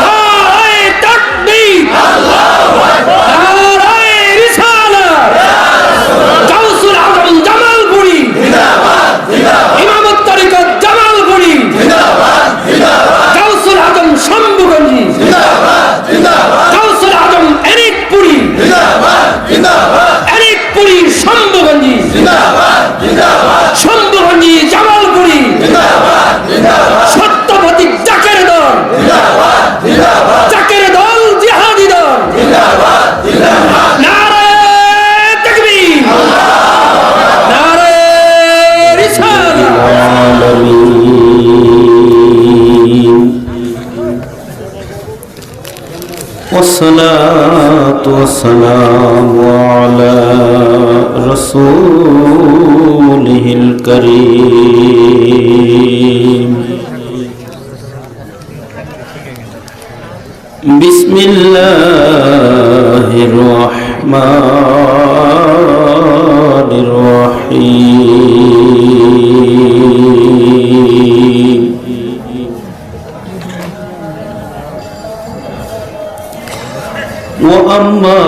নারায়ে তাকবীর, নারায়ে রিসালাত, গাউসুল আজম জামালপুরী, ইমামত তরিকত জামালপুরী, গাউসুল আজম শম্ভুগঞ্জি, গাউসুল আজম এনিকপুরী, এনিকপুরী শম্ভুগঞ্জি, শম্ভুগঞ্জি জামালপুরী, সত্যপতি জাকের দল, জাকের দল জিহাদি দল, নারায়ে তাকবীর, নারায়ে রিসালাত। والصلاة والسلام على رسوله الكريم بسم الله الرحمن الرحيم وأما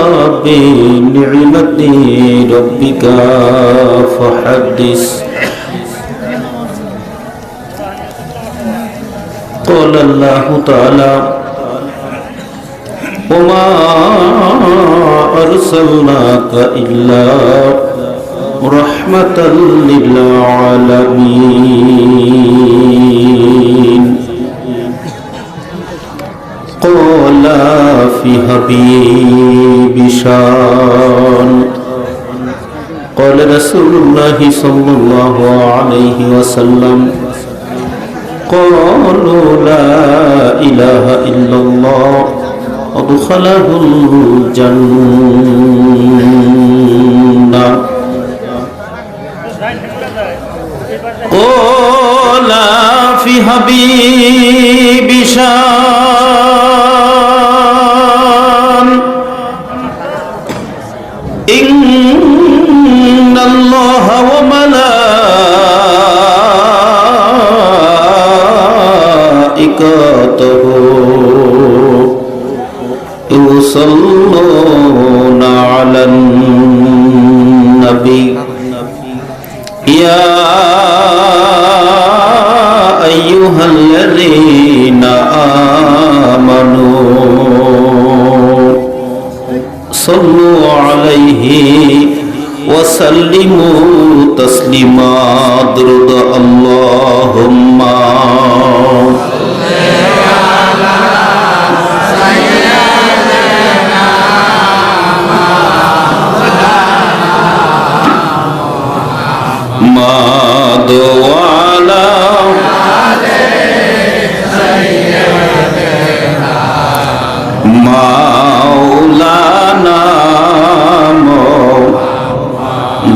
بنعمة ربك فحدث قال الله تعالى وما أرسلناك إلا رحمة للعالمين قال في حبيب شان قال رسول الله صلى الله عليه وسلم قالوا لا إله إلا الله أدخله الجنة قال في حبيب شان إن الله وملائكته يصلون على النبي يا أيها الذين آمنوا صلوا عليه وسلموا تسليما درود اللهم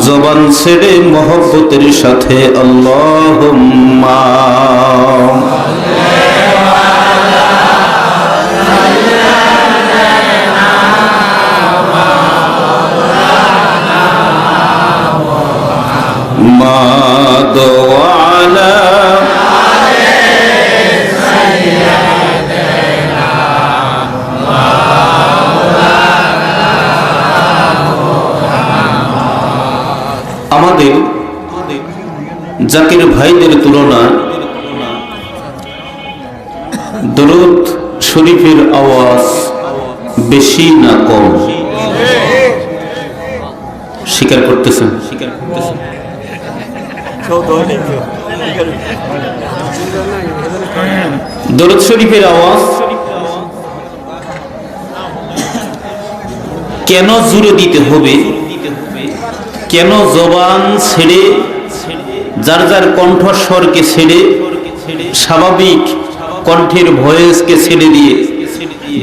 জবান ছেড়ে মহব্বতের সাথে আল্লাহুম্মা মাদওয়ালা আমাদের জাকির ভাইদের তুলনায় দরুদ শরীফের আওয়াজ বেশি না কম? স্বীকার করতেছেন? দরুদ শরীফের আওয়াজ কেন জোরে দিতে হবে, কেন জবান ছেড়ে যার যার কণ্ঠস্বরকে ছেড়ে স্বাভাবিক কণ্ঠের ভয়েসকে ছেড়ে দিয়ে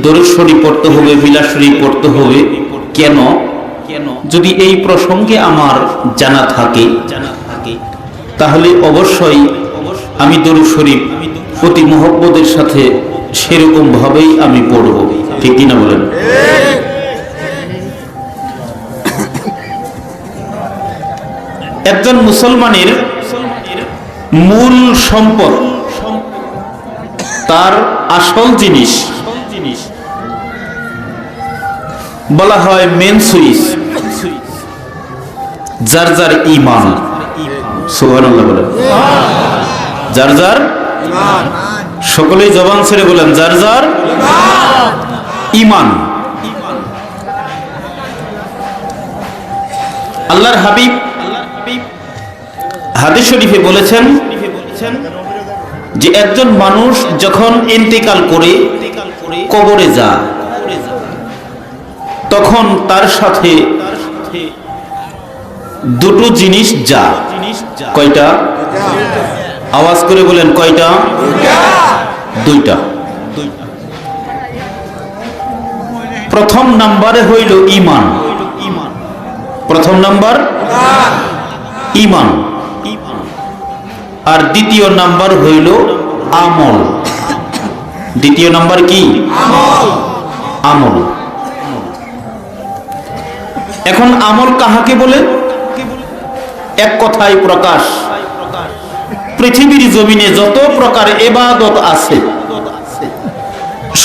দরুদ শরীফ পড়তে হবে, বিলাস শরীফ পড়তে হবে কেন? যদি এই প্রসঙ্গে আমার জানা থাকে তাহলে অবশ্যই আমি দরুদ শরীফ অতি মহব্বতের সাথে সেরকম ভাবেই আমি পড়ব, ঠিক কিনা বলেন? একজন মুসলমানের মূল সম্পদ তার আসল জিনিস বলা হয় মেন সুইচ, যার যার ঈমান। সুবহানাল্লাহ বলেন। যার যার সকলেই জবান ছেড়ে বলেন, যার যার ঈমান। আল্লাহর হাবিব হাদিস শরীফে বলেছেন যে একজন মানুষ যখন ইন্তেকাল করে কবরে যায় তখন তার সাথে দুটো জিনিস যা। কয়টা? আওয়াজ করে বলেন, কয়টা? দুইটা। প্রথম নাম্বারে হইল ঈমান। প্রথম নাম্বার ঈমান, আর দ্বিতীয় নাম্বার হইল আমল। দ্বিতীয় নাম্বার কি? আমল। এখন আমল কাহাকে বলে? এক কথায় প্রকাশ, পৃথিবীর জমিনে যত প্রকার ইবাদত আছে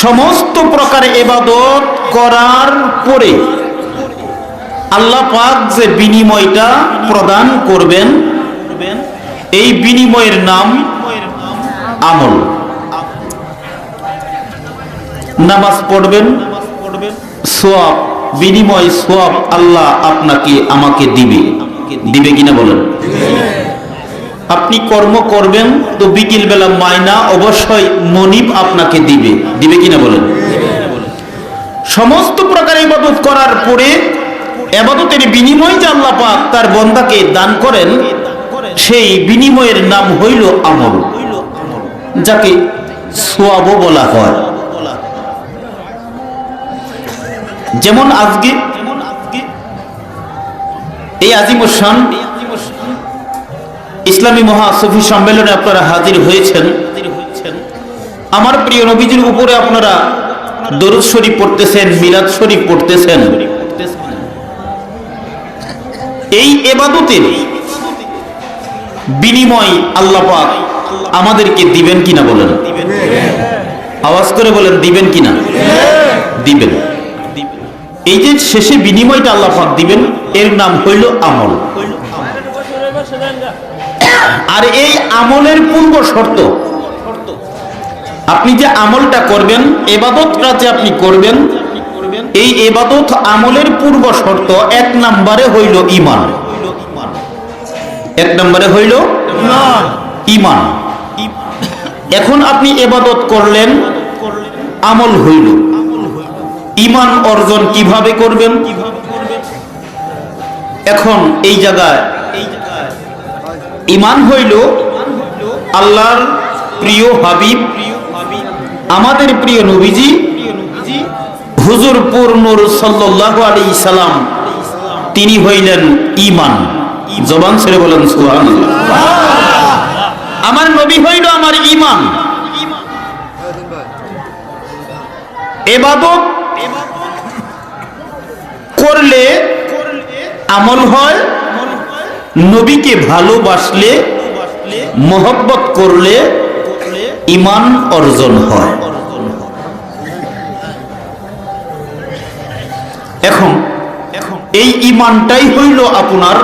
সমস্ত প্রকার ইবাদত করার পরে আল্লাহ পাক যে বিনিময়টা প্রদান করবেন এই বিনিময়ের নাম আমল। নামাজ পড়বেন, সওয়াব, বিনিময় সওয়াব আল্লাহ আপনাকে আমাকে দিবে। দিবে কিনা বলেন? আপনি কর্ম করবেন তো বিকেল বেলা মাইনা অবশ্যই মনিব আপনাকে দিবে। দিবে কিনা বলেন? সমস্ত প্রকার ইবাদত করার পরে ইবাদতের বিনিময় যে আল্লাহ পাক তার বান্দাকে দান করেন সেই বিনিময়ের নাম হইল আমল, যাকে সওয়াবও বলা হয়। যেমন আজকে এই আজিমুস শান ইসলামী মহাসফি সম্মেলনে আপনারা হাজির হয়েছেন। আমার প্রিয় নবীজির উপরে আপনারা দরুদ শরীফ পড়তেছেন, মিলাদ শরীফ পড়তেছেন। এই ইবাদতের বিনিময় আল্লাহ পাক আমাদেরকে দিবেন কিনা বলেন? আওয়াজ করে বলেন, দিবেন কিনা? দিবেন। এই যে শেষে বিনিময়টা আল্লাহ পাক দিবেন এর নাম হইল আমল। আর এই আমলের পূর্ব শর্ত, আপনি যে আমলটা করবেন, ইবাদতটা যে আপনি করবেন, এই ইবাদত আমলের পূর্ব শর্ত এক নম্বরে হইল ঈমান। এক নম্বরে হইল ঈমান। এখন আপনি ইবাদত করলেন, আমল হইল। ঈমান অর্জন কিভাবে করবেন? এখন এই জায়গায় ঈমান হইল আল্লাহর প্রিয় হাবিব আমাদের প্রিয় নবীজি হুজুর নূর সাল্লাল্লাহু আলাইহি সাল্লাম, তিনি হইলেন ঈমান। জবান ছেড়ে বলেন সুবহানাল্লাহ। আমার নবী হইল আমার ঈমান। ইবাদত করলে আমল হয়, নবীকে ভালোবাসলে, মহব্বত করলে ঈমান অর্জন হয়। এখন এই ঈমানটাই হইল আপনার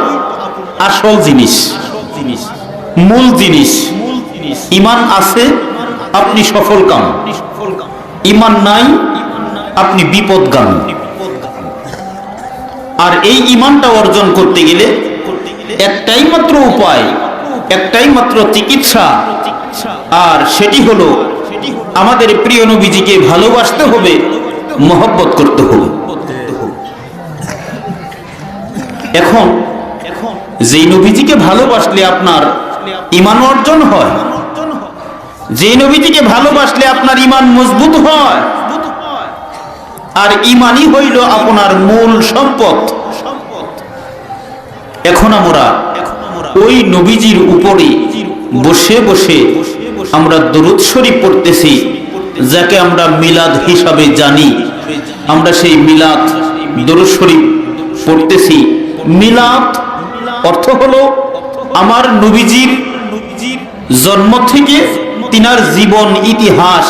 আসল জিনিস, মূল জিনিস। ঈমান আছে আপনি সফল কাম, ঈমান নাই আপনি বিপদগামী। আর এই ঈমানটা অর্জন করতে গেলে একটাই মাত্র উপায়, একটাই মাত্র চিকিৎসা, আর সেটি হলো আমাদের প্রিয় নবীজিকে ভালোবাসতে হবে, মহব্বত করতে হবে। এখন যেই নবীজিকে ভালোবাসলে আপনার ঈমান অর্জন হয়, যেই নবীজিকে ভালোবাসলে আপনার ঈমান মজবুত হয়, আর ঈমানই হইল আপনার মূল সম্পদ। এখন আমরা ওই নবীজির উপরে বসে বসে আমরা দরুদ শরীফ পড়তেছি, যাকে আমরা মিলাদ হিসাবে জানি। আমরা সেই মিলাদ দরুদ শরীফ পড়তেছি। মিলাদ অর্থ হলো আমার নবীজির জন্ম থেকে তিনার জীবন ইতিহাস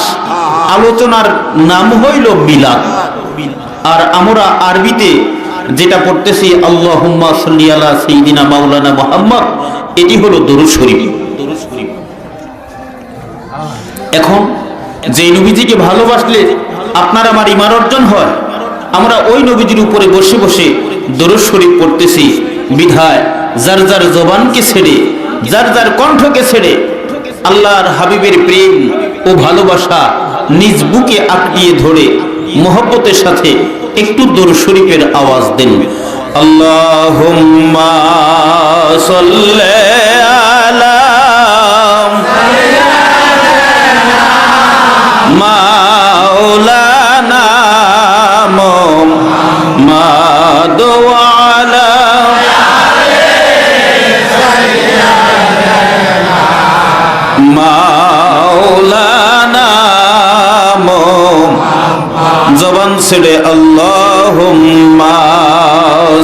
আলোচনার নাম হইল মিলাদ। আর আমরা আরবিতে যেটা পড়তেছি আল্লাহুম্মা সাল্লি আলা সাইয়্যিদিনা মাওলানা মুহাম্মদ, এটি হলো দরুদ শরীফ। এখন যে নবীজিকে ভালোবাসলে আপনার আমার ঈমান অর্জন হয়, আমরা ওই নবীজির উপরে বসে বসে দরুদ শরীফ পড়তেছি। বিধায় যার যার জবানকে ছেড়ে, যার যার কণ্ঠকে ছেড়ে আল্লাহর হাবিবের প্রেম ও ভালোবাসা নিজ বুকে আঁকড়িয়ে ধরে মহব্বতের সাথে একটু দরুদ শরীফের আওয়াজ দেন। আল্লাহুম্মা সাল্লি আলা মাওলানা মুহাম্মদ ওয়া আলা মাওলানা মুহাম্মদ। জবান ছেড়ে আল্লাহুম্মা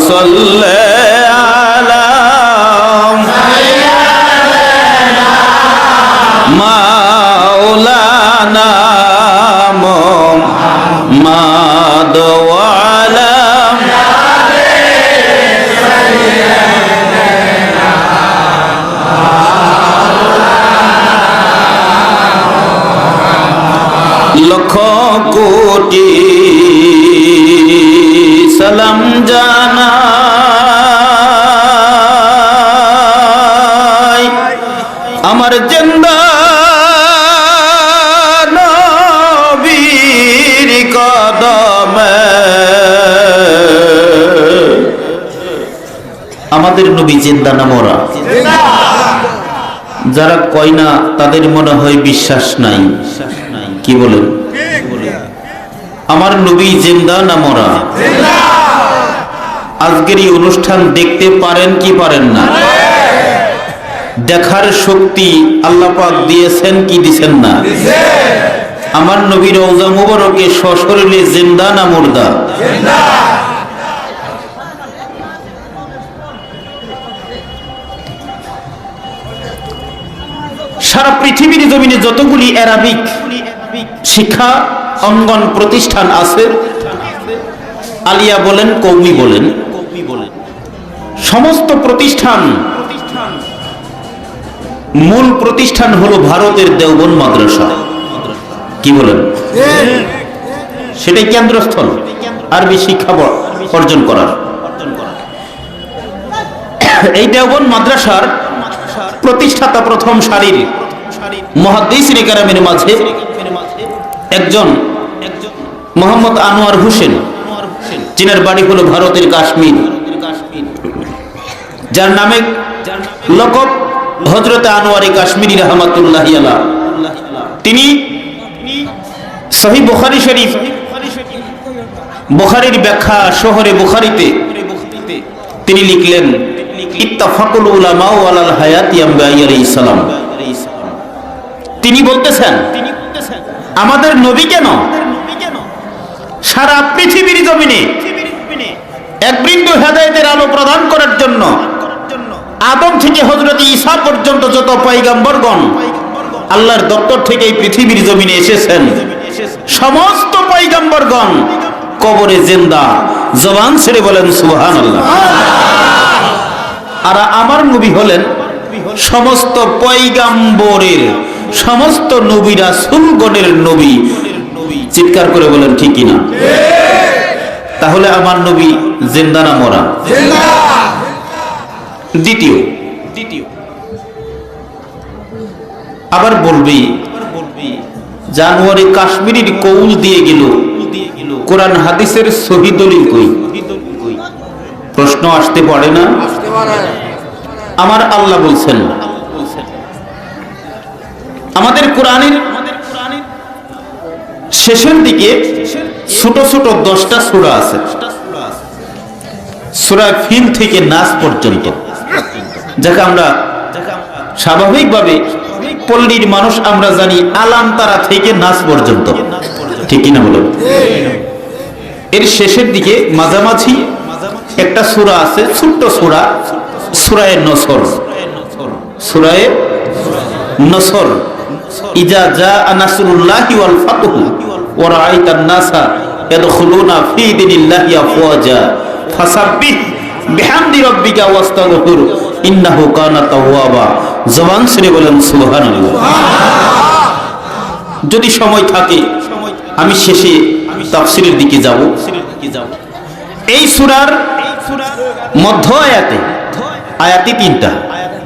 সাল্লি আলা মাওলানা মুহাম্মদ ওয়া আলা লক্ষ কোটি সালাম জানাই আমার জিন্দা নবীর কদমে। আমাদের নবী জিন্দা না মরা? যারা কয় না তাদের মনে হয় বিশ্বাস নাই। কি বলেন? আমার নবী জিন্দা না মরা? আজকের এই অনুষ্ঠান দেখতে পারেন কি পারেন না? দেখার শক্তি আল্লাহ পাক দিয়েছেন কি দিবেন না? আমার নবীর রওজা মুবারকে সশরীরে জিন্দা না মুর্দা? সারা পৃথিবীর জমিনে যতগুলি অ্যারাবিক শিক্ষা অঙ্গন প্রতিষ্ঠান আছে, আলিয়া বলেন কওমি বলেন, সমস্ত প্রতিষ্ঠান মূল প্রতিষ্ঠান হলো ভারতের দেওবন্দ মাদ্রাসা। কি বলেন? সেটাই কেন্দ্রস্থল আরবি শিক্ষা অর্জন করার। এই দেওবন্দ মাদ্রাসার প্রতিষ্ঠাতা প্রথম সারির মুহাদ্দিসিনে কেরামের মাঝে একজন মোহাম্মদ আনোয়ার হোসেন, যিনার বাড়ি হলো ভারতের কাশ্মীর, যার নামে লকব হযরত আনোয়ারে কাশ্মীরি রাহমাতুল্লাহি আলাইহি। তিনি সহিহ বুখারী শরীফ, বুখারীর ব্যাখ্যা শহরে বুখারীতে তিনি লিখলেন, ইত্তাফাকুল উলামা আলাল হায়াতি আম্বিয়া আলাইহিস সালাম। তিনি বলতেছেন আমাদের নবী কেন সারা পৃথিবীর জমিনে এক বিন্দু হেদায়েতের আলো প্রদান করার জন্য আদম থেকে হযরত ঈসা পর্যন্ত যত পয়গম্বরগণ আল্লাহর দপ্তর থেকে এই পৃথিবীর জমিনে এসেছেন, সমস্ত পয়গম্বরগণ কবরে জিন্দা। জবান ছেড়ে বলেন সুবহানাল্লাহ। আর আমার নবী হলেন সমস্ত পয়গম্বরের, সমস্ত নবী রাসূলগণের নবী। চিৎকার করে বলেন ঠিক কিনা? তাহলে আমার নবী জিন্দা না মরা? দ্বিতীয় আবার বলবি জানুয়ারি কাশ্মীরের কৌল দিয়ে গেল, কোরআন হাদিসের সহিহ দলিল কই? প্রশ্ন আসতে পারে না? আমার আল্লাহ বলছেন, আমাদের কোরআনের শেষের দিকে ছোট ছোট 10টা সূরা আছে, সূরা ফিল থেকে নাস পর্যন্ত, যাকে আমরা স্বাভাবিকভাবে পল্লীর মানুষ আমরা জানি আলাম তারা থেকে নাস পর্যন্ত। ঠিক কিনা বলুন? এর শেষের দিকে মাঝামাঝি একটা সূরা আছে, ছোট্ট সূরা, সূরায়ে নসর। সূরায়ে নসর ইজা জাআ নাসরুল্লাহি ওয়াল ফাতহু ওয়া রাআইতান নাসা ইয়াদখুলুনা ফি দীনিল্লাহি আফওয়াজা ফাসাব্বিহ বিহামদি রাব্বিকা ওয়াস্তাগফির ইন্নাহু কানা তাওয়াবা। জবান ছেড়ে বলেন সুবহানাল্লাহ। যদি সময় থাকে আমি শেষে তাফসীরের দিকে যাব। এই সূরার মধ্য আয়াতি তিনটা।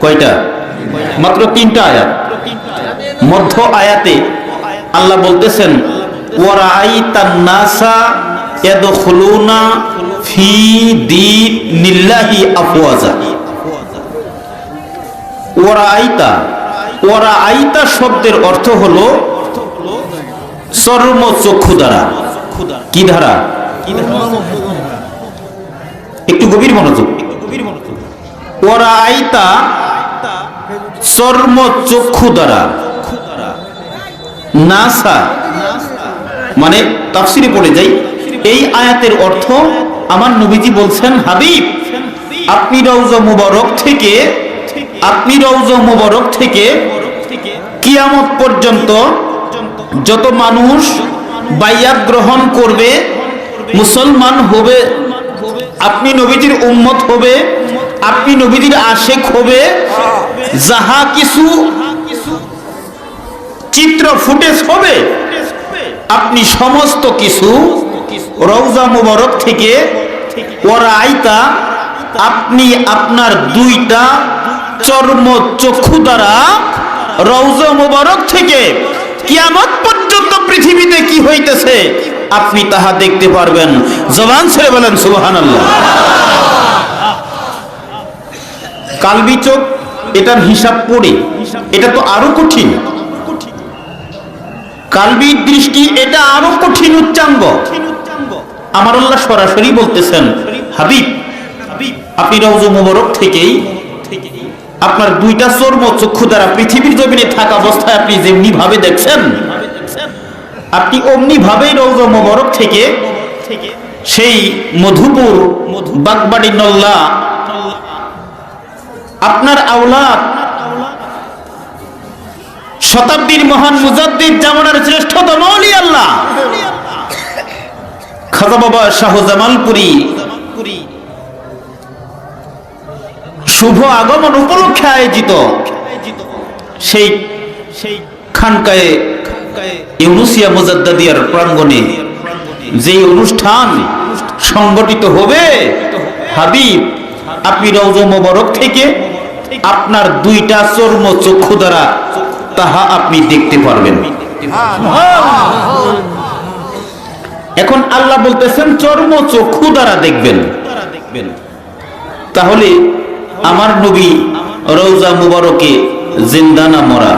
কয়টা? মাত্র তিনটা আয়াত। মধ্য আয়াতে আল্লাহ বলতেছেন ওয়া রাআইতান নাসা ইয়াদখুলুনা ফি দীনিল্লাহি আফওয়াজা। ওয়া রাআইতা শব্দের অর্থ হলো চর্মচক্ষু দ্বারা। কি ধারা? একটু গভীর মনোযোগ। ওয়া রাআইতা চর্মচক্ষু দ্বারা, নাসা মানে তাফসিরে পড়ে যাই। এই আয়াতের অর্থ আমার নবীজি বলছেন, হাবিব আপনি রওজা মুবারক থেকে কিয়ামত পর্যন্ত যত মানুষ বাইয়াত গ্রহণ করবে, মুসলমান হবে, আপনি নবীজির উম্মত হবে, আপনি নবীজির আশেক হবে, যাহা কিছু চিত্র ফুটেজ হবে, আপনি সমস্ত কিছু রওজা মুবারক থেকে ওরা আইতা আপনি আপনার দুইটা চর্ম চক্ষু দ্বারা রওজা মুবারক থেকে কিয়ামত পর্যন্ত পৃথিবীতে কি হইতেছে আপনি তাহা দেখতে পারবেন। জবান ছেড়ে বলেন সুবহানাল্লাহ। কালবি চোখ, এটার হিসাব পড়ে এটা তো আরো কঠিন। কালবি দৃষ্টি, এটা আরো কঠিন উচ্চাঙ্গ। আমার আল্লাহ সরাসরি বলতেছেন, হাবিব আপনি রওজা মুবারক থেকেই আপনার দুইটা চর্ম চক্ষু দ্বারা পৃথিবীর জমিনে থাকা অবস্থায় আপনি যেমনি ভাবে দেখছেন, আপনি অমনি ভাবেই রওজা মুবারক থেকে সেই মধুপুর বাগবাড়ি নল্লা আপনার আওলাদ শতাব্দীর মহান মুজাদ্দিদ জামানার শ্রেষ্ঠতম ওলি আল্লাহ খাজা বাবা শাহ জামালপুরী শুভ আগমন উপলক্ষে আয়োজিত সেই খানকায়ে ইউনুসিয়া মুজাদ্দাদিয়ার প্রাঙ্গণে যে অনুষ্ঠান সংগঠিত হবে, হাবিব আপনি রওজা মুবারক থেকে আপনার দুইটা চর্ম চক্ষু দ্বারা তাহা আপনি দেখতে পারবেন। এখন আল্লাহ বলতেছেন চর্ম চক্ষু দ্বারা দেখবেন। তাহলে আমার নবী রওজা মুবারকে জিন্দা না মরা?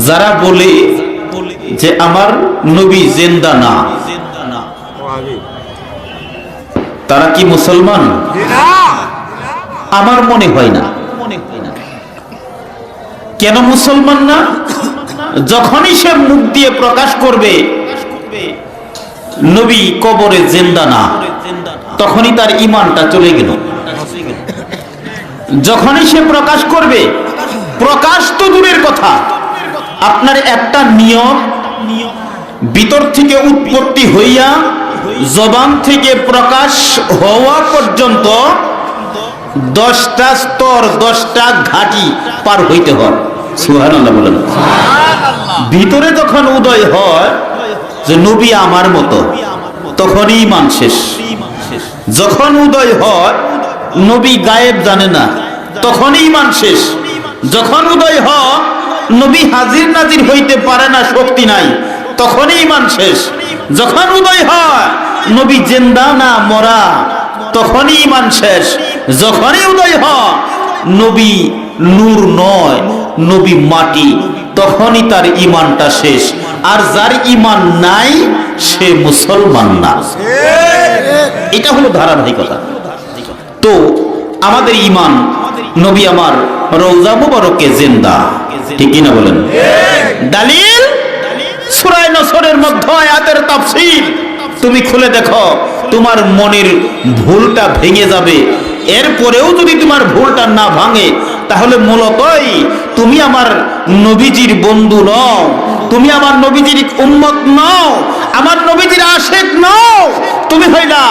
যারা বলে যে আমার নবী জিন্দা না, তারা কি মুসলমান? আমার মনে হয় না। কেন মুসলমান না? যখনই সে মুখ দিয়ে প্রকাশ করবে নবী কবরে জিন্দা না, তখনই তার ঈমানটা চলে গেল। যখনই সে প্রকাশ করবে, প্রকাশ তো দূরের কথা, আপনার একটা নিয়ম ভিতর থেকে উৎপত্তি হইয়া জবান থেকে প্রকাশ হওয়া পর্যন্ত 10টা স্তর, 10টা ঘাটি পার হইতে হয়। সুবহানাল্লাহ বলেন। ভিতরে যখন উদয় হয় যে নবী আমার মতো, তখনই ঈমান শেষ। যখন উদয় হয় নবী গায়েব জানে না, তখনই ঈমান শেষ। যখন উদয় হয় নবী হাজির নাজির হইতে পারে না, শক্তি নাই, তখনই ঈমান শেষ। যখন উদয় হয় নবী জিন্দা না মরা, তখনই ঈমান শেষ। যখনই উদয় হয় নবী নূর নয়, নবী মাটি, তখনই তার ঈমানটা শেষ। আর যার ঈমান নাই সে মুসলমান না। এটা হলো ধারাবাহিকতা। তো আমাদের ঈমান, নবী আমার রওজা মুবারকে জিন্দা, ঠিক কি না বলেন? দলিল সূরা নসরের মধ্যে আয়াতের তাফসীর তুমি খুলে দেখো, তোমার মনের ভুলটা ভেঙে যাবে। এরপরেও যদি তোমার ভুলটা না ভাঙে, তাহলে মূলতই তুমি আমার নবীজির বন্ধু নও, তুমি আমার নবীজির উম্মত নও, আমার নবীজির আশিক নও, তুমি হইলা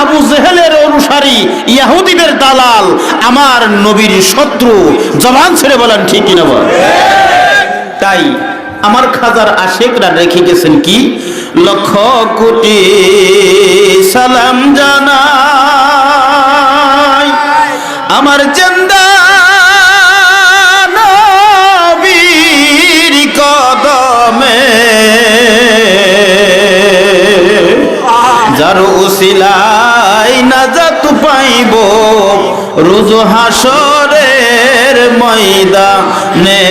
আবু জেহেলের অনুসারী, ইহুদিদের দালাল, আমার নবীর শত্রু। জবান ছেড়ে বলেন ঠিক কিনা বল। তাই আমার খাজার আশিকরা রেখে গেছেন কি, লক্ষ কোটি সালাম জানাই আমার জিন্দা নবীর কদমে, যার উসিলায় নাজাত পাইব রোজ হাসরের ময়দানে।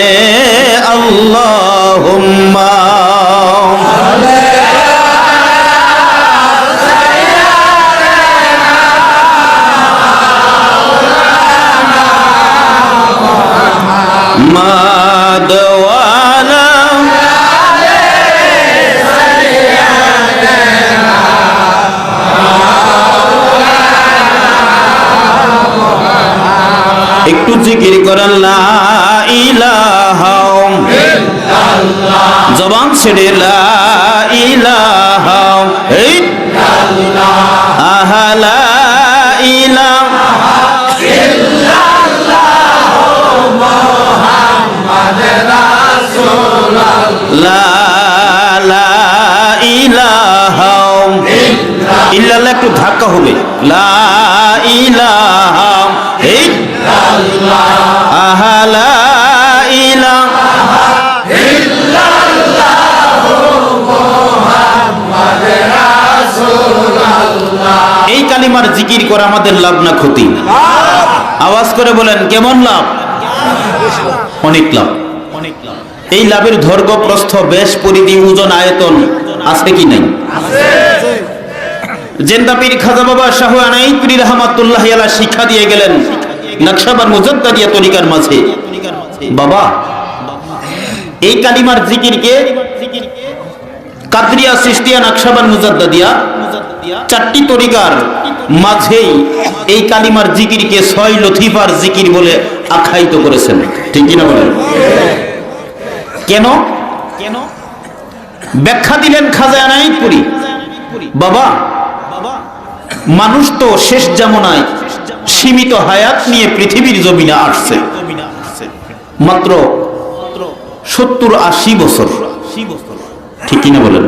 আল্লাহুম্মা মাদওয়ালা একটু জিকির করেন লা ইলাহা ইল্লাল্লাহ, জবান ছেড়ে লা ইলাহা ইল্লাল্লাহ, আহা লা ইলাহা ইল্লাল্লাহ মুহাম্মাদুর রাসূলুল্লাহ, লা ইলাহা ইল্লাল্লাহ। একটু ধাক্কা হবে, লা ইলাহা ইল্লাল্লাহ, আহা লা ইলাহা ইল্লাল্লাহ মুহাম্মাদুর রাসূলুল্লাহ। এই কালিমার জিকির করা আমাদের লাভ না ক্ষতি? আওয়াজ করে বলেন কেমন লাভ? অনেক লাভ, অনেক লাভ। এই লাভের দৈর্ঘ্য প্রস্থ বেশ পরিধি ওজন আয়তন আছে কি নাই? জেন্দা পীর খাজা বাবা শাহ আনাইত পীর রহমাতুল্লাহ আলাইহি শিক্ষা দিয়ে গেলেন নকশবন্দ মুজাদ্দাদিয়া তরিকার মাঝে, বাবা এই কালিমার জিকিরকে কাদরিয়া, চিশতিয়া, নকশবন্দ মুজাদ্দাদিয়া চারটি তরিকার মাঝেই এই কালিমার জিকিরকে 6 লতিফার জিকির বলে আখ্যায়িত করেছেন। ঠিক কি না বলেন? কেন? ব্যাখ্যা দিলেন খাজা আনাইত পুরী, বাবা মানুষ তো শেষ জামানায় সীমিত হায়াত নিয়ে পৃথিবীর জমিনে আসছে, মাত্র 70-80 বছর। ঠিক কিনা বলেন?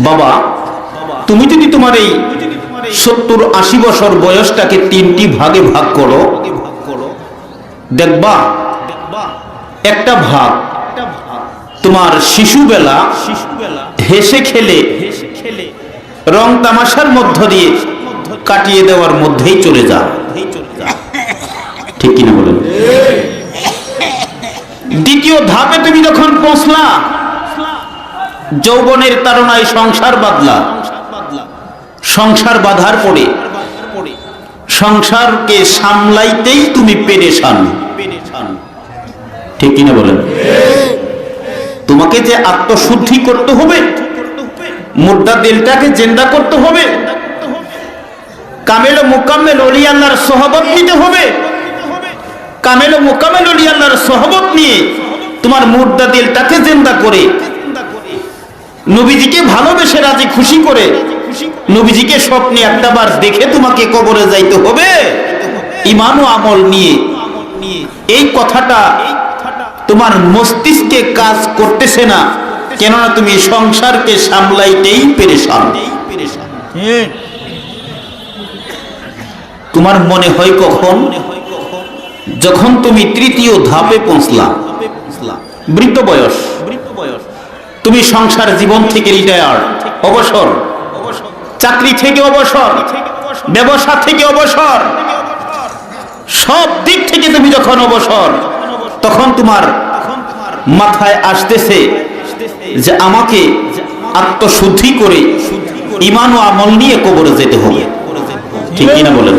বাবা তুমি যদি তোমার এই 70-80 বছর বয়সটাকে 3টি ভাগে ভাগ করো, দেখবা একটা ভাগ তোমার শিশুবেলা হেসে খেলে রং তামাশার মধ্য দিয়ে কাটিয়ে দেওয়ার মধ্যেই চলে যা। ঠিক কিনা বলেন? দ্বিতীয় ধাপে তুমি যখন পৌঁছলা, যৌবনের তাড়নায় সংসার বাঁধলা, সংসার বাঁধার পরে সংসারকে সামলাইতেই তুমি পেরেশান। ঠিক কিনা বলেন? তোমাকে যে আত্মশুদ্ধি করতে হবে, মুর্দা দিলটাকে জিন্দা করতে হবে, কামেল ও মুকাম্মেল ওলি আল্লাহর সোহবত নিতে হবে, কামেল ও মুকাম্মেল ওলি আল্লাহর সোহবত নিয়ে তোমার মুর্দা দিলটাকে জিন্দা করে নবীজিকে ভালোবেসে রাজি খুশি করে নবীজিকে স্বপ্নে একটাবার দেখে তোমাকে কবরে যাইতে হবে ঈমান ও আমল নিয়ে। এই কথাটা তোমার মস্তিষ্কে কাজ করতেছে না, কেননা তুমি সংসারকে সামলাইতেই পেরেশান। তোমার মনে হয় কখন? যখন তুমি তৃতীয় ধাপে পৌঁছলা, বৃদ্ধ বয়স, তুমি সংসার জীবন থেকে রিটায়ার, অবসর, চাকরি থেকে অবসর, ব্যবসা থেকে অবসর, সব দিক থেকে তুমি যখন অবসর, তখন তোমার মাথায় আসতেছে যে আমাকে আত্মশুদ্ধি করে ঈমান ও আমল নিয়ে কবরে যেতে হবে। ঠিক কিনা বলেন?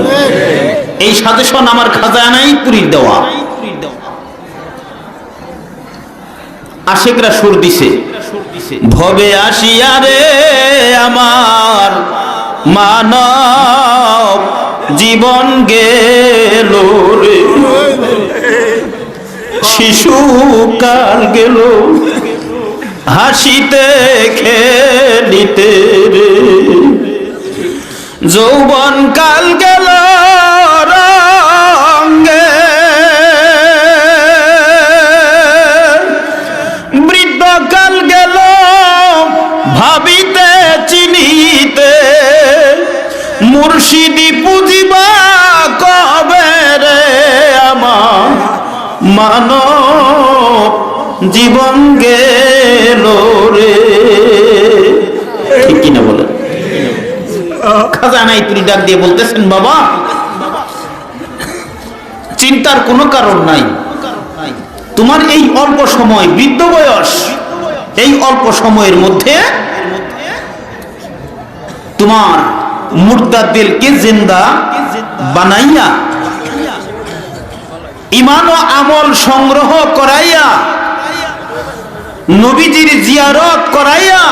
এই সাজেশন আমার খাজা আনাইত পুরীর দেওয়া। আশিকরা সুর দিছে, ভবে আসিয়া রে আমার মানব জীবন গেল রে, শিশুকাল গেল হাসিতে খেলিতে রে, যৌবন কাল গেল রঙ্গে, বৃদ্ধকাল গেল ভাবিতে চিনিতে, মুর্শিদি পুজিবা কবে রে আমার মানব জীবন গেল রে। ঠিক কিনা বলেন? খাজা নাইতুরি ডাক দিয়ে বলতেছেন, বাবা চিন্তার কোনো কারণ নাই, তোমার এই অল্প সময়, বৃদ্ধ বয়স, এই অল্প সময়ের মধ্যে তোমার মুর্দা দিলকে জিন্দা বানাইয়া, ঈমান ও আমল সংগ্রহ করাইয়া, নবীজির জিয়ারত করাইয়া,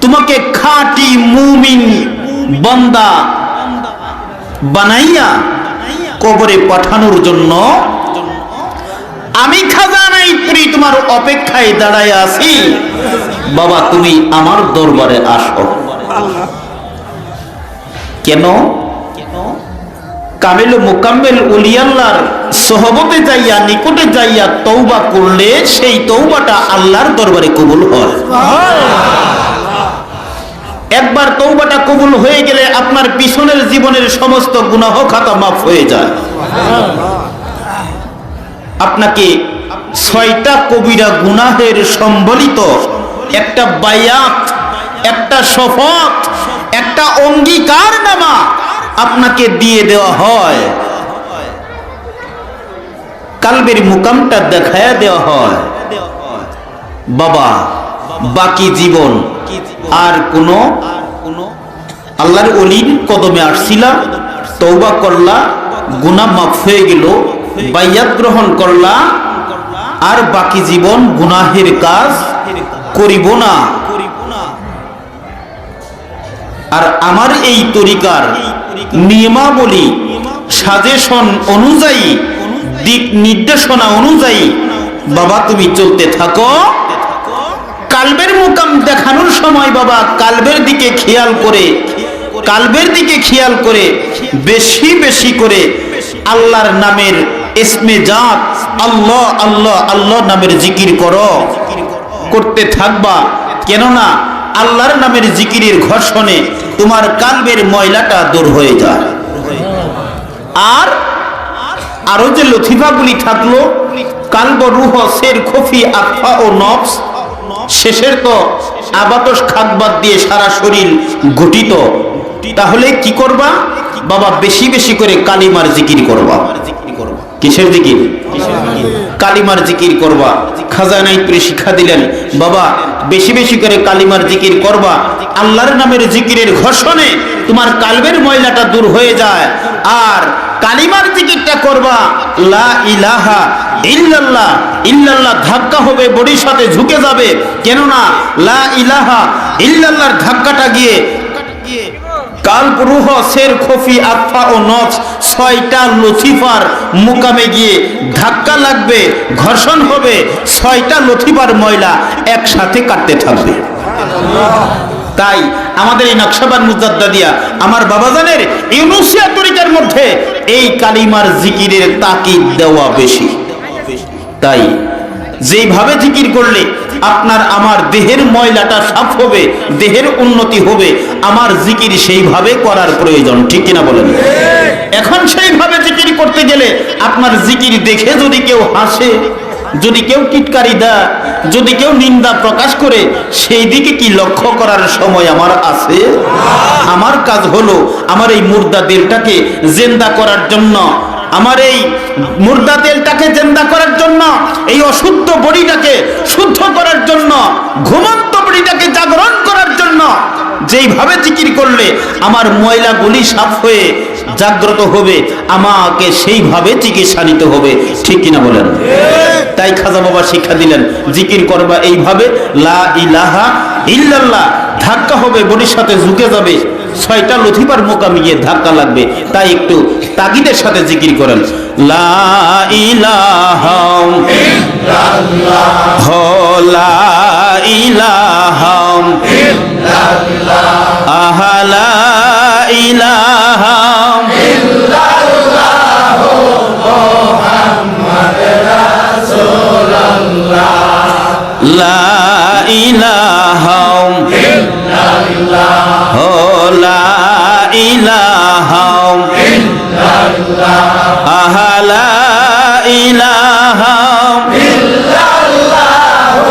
তোমাকে খাঁটি মুমিন বান্দা বানাইয়া কবরে পাঠানোর জন্য আমি খাজা নাইতুরি তোমার অপেক্ষায় দাঁড়ায় আছি। বাবা তুমি আমার দরবারে আসো। কেন? কামেল মুকাম্মেল ওলিয়াল্লাহর সহবতে যাইয়া, নিকটে যাইয়া তওবা করলে সেই তওবাটা আল্লাহর দরবারে কবুল হয়। একবার তওবাটা কবুল হয়ে গেলে আপনার পিছনের জীবনের সমস্ত গুনাহ খাতা মাফ হয়ে যায়। আপনাকে 6টা কবিরা গুনাহের সম্বলিত একটা বায়াত, একটা শপথ, একটা অঙ্গীকার নামা আপনাকে দিয়ে দেওয়া হয়, কালবের মুকামটা দেখায়া দেওয়া হয়। বাবা বাকি জীবন আর কোনো আল্লাহর ওলির কদমে আসছিলা, তওবা করলা, গুনাহ মাফ হয়ে গেল, বাইয়াত গ্রহণ করলা, আর বাকি জীবন গুনাহের কাজ করিব না। আর আমার এই তরিকার নিয়মাবলী, সাজেশন অনুযায়ী, দিক নির্দেশনা অনুযায়ী বাবা তুমি চলতে থাকো। কালবের মুকাম দেখানোর সময় বাবা কালবের দিকে খেয়াল করে, কালবের দিকে খেয়াল করে বেশি বেশি করে আল্লাহর নামের ইসমে জাত, আল্লাহ আল্লাহ আল্লাহ নামের জিকির করো, করতে থাকবা। কেননা আল্লাহর নামের জিকিরের ঘর্ষণে তোমার কালবের ময়লাটা দূর হয়ে যায়। আর আরো যে লতিফাগুলি থাকলো, কালব, রুহ, সের, খফি, আফা ও নফস, শেষের তো আবাতস খাতবাদ দিয়ে সারা শরীর গঠিত। তাহলে কি করবা বাবা? বেশি বেশি করে কালিমার জিকির করবা। কিসের জিকির? কালিমার জিকির করবা। খাজা নাইতুরি শিক্ষা দিলেন, বাবা বেশি বেশি করে কালিমার জিকির করবা। আল্লাহর নামের জিকিরের ঘর্ষণে তোমার কালবের ময়লাটা দূর হয়ে যায়। আর কালিমার জিকিরটা করবা, লা ইলাহা ইল্লাল্লাহ, ইল্লাল্লাহ ধাক্কা হবে, বডির সাথে ঝুঁকে যাবে। কেননা লা ইলাহা ইল্লাল্লাহর ধাক্কাটা গিয়ে কালব, রুহ, সের, খফি, আফা ও নফস 6টা লতিফার মুকামে গিয়ে ধাক্কা লাগবে, ঘর্ষণ হবে, 6টা লতিফার ময়লা একসাথে কাটতে থাকবে। তাই আমাদের এই নকশাবাদ মুজাদ্দাদিয়া আমার বাবাজানের ইউনুসিয়া তরিকার মধ্যে এই কালিমার জিকিরের তাকিদ দেওয়া বেশি। তাই যেইভাবে জিকির করলে আপনার আমার দেহের ময়লাটা সাফ হবে, দেহের উন্নতি হবে, আমার জিকির সেইভাবে করার প্রয়োজন। ঠিক কিনা বলেন? এখন সেইভাবে জিকির করতে গেলে আপনার জিকির দেখে যদি কেউ হাসে, যদি কেউ টিটকারি দেয়, যদি কেউ নিন্দা প্রকাশ করে, সেই দিকে কি লক্ষ্য করার সময় আমার আছে? আমার কাজ হলো আমার এই মুর্দা দিলটাকে জিন্দা করার জন্য, আমার এই মুর্দা তেলটাকে জিন্দা করার জন্য, এই অশুদ্ধ বডিটাকে শুদ্ধ করার জন্য, ঘুমন্ত বডিটাকে জাগরণ করার জন্য যেইভাবে জিকির করলে আমার ময়লাগুলি সাফ হয়ে জাগ্রত হবে, আমাকে সেইভাবে চিকিৎসা নিতে হবে। ঠিক কিনা বলেন? তাই খাজা বাবা শিক্ষা দিলেন, জিকির করবা এইভাবে, লা ইলাহা ইল্লাল্লাহ ধাক্কা হবে, বডির সাথে ঝুঁকে যাবে, ছয়টা লথিফার মোকামে গিয়ে ধাক্কা লাগবে, তাই একটু তাগিদের সাথে জিকির করেন। লা ইলাহা ইল্লাল্লাহ, লা ইলাহা ইল্লাল্লাহ, লা ইলাহা ইল্লাল্লাহ, মুহাম্মদ রাসূলুল্লাহ, লা ইলাহা ইল্লাল্লাহ, লা ইলাহা ইল্লাল্লাহ, লা ইলাহা ইল্লাল্লাহ,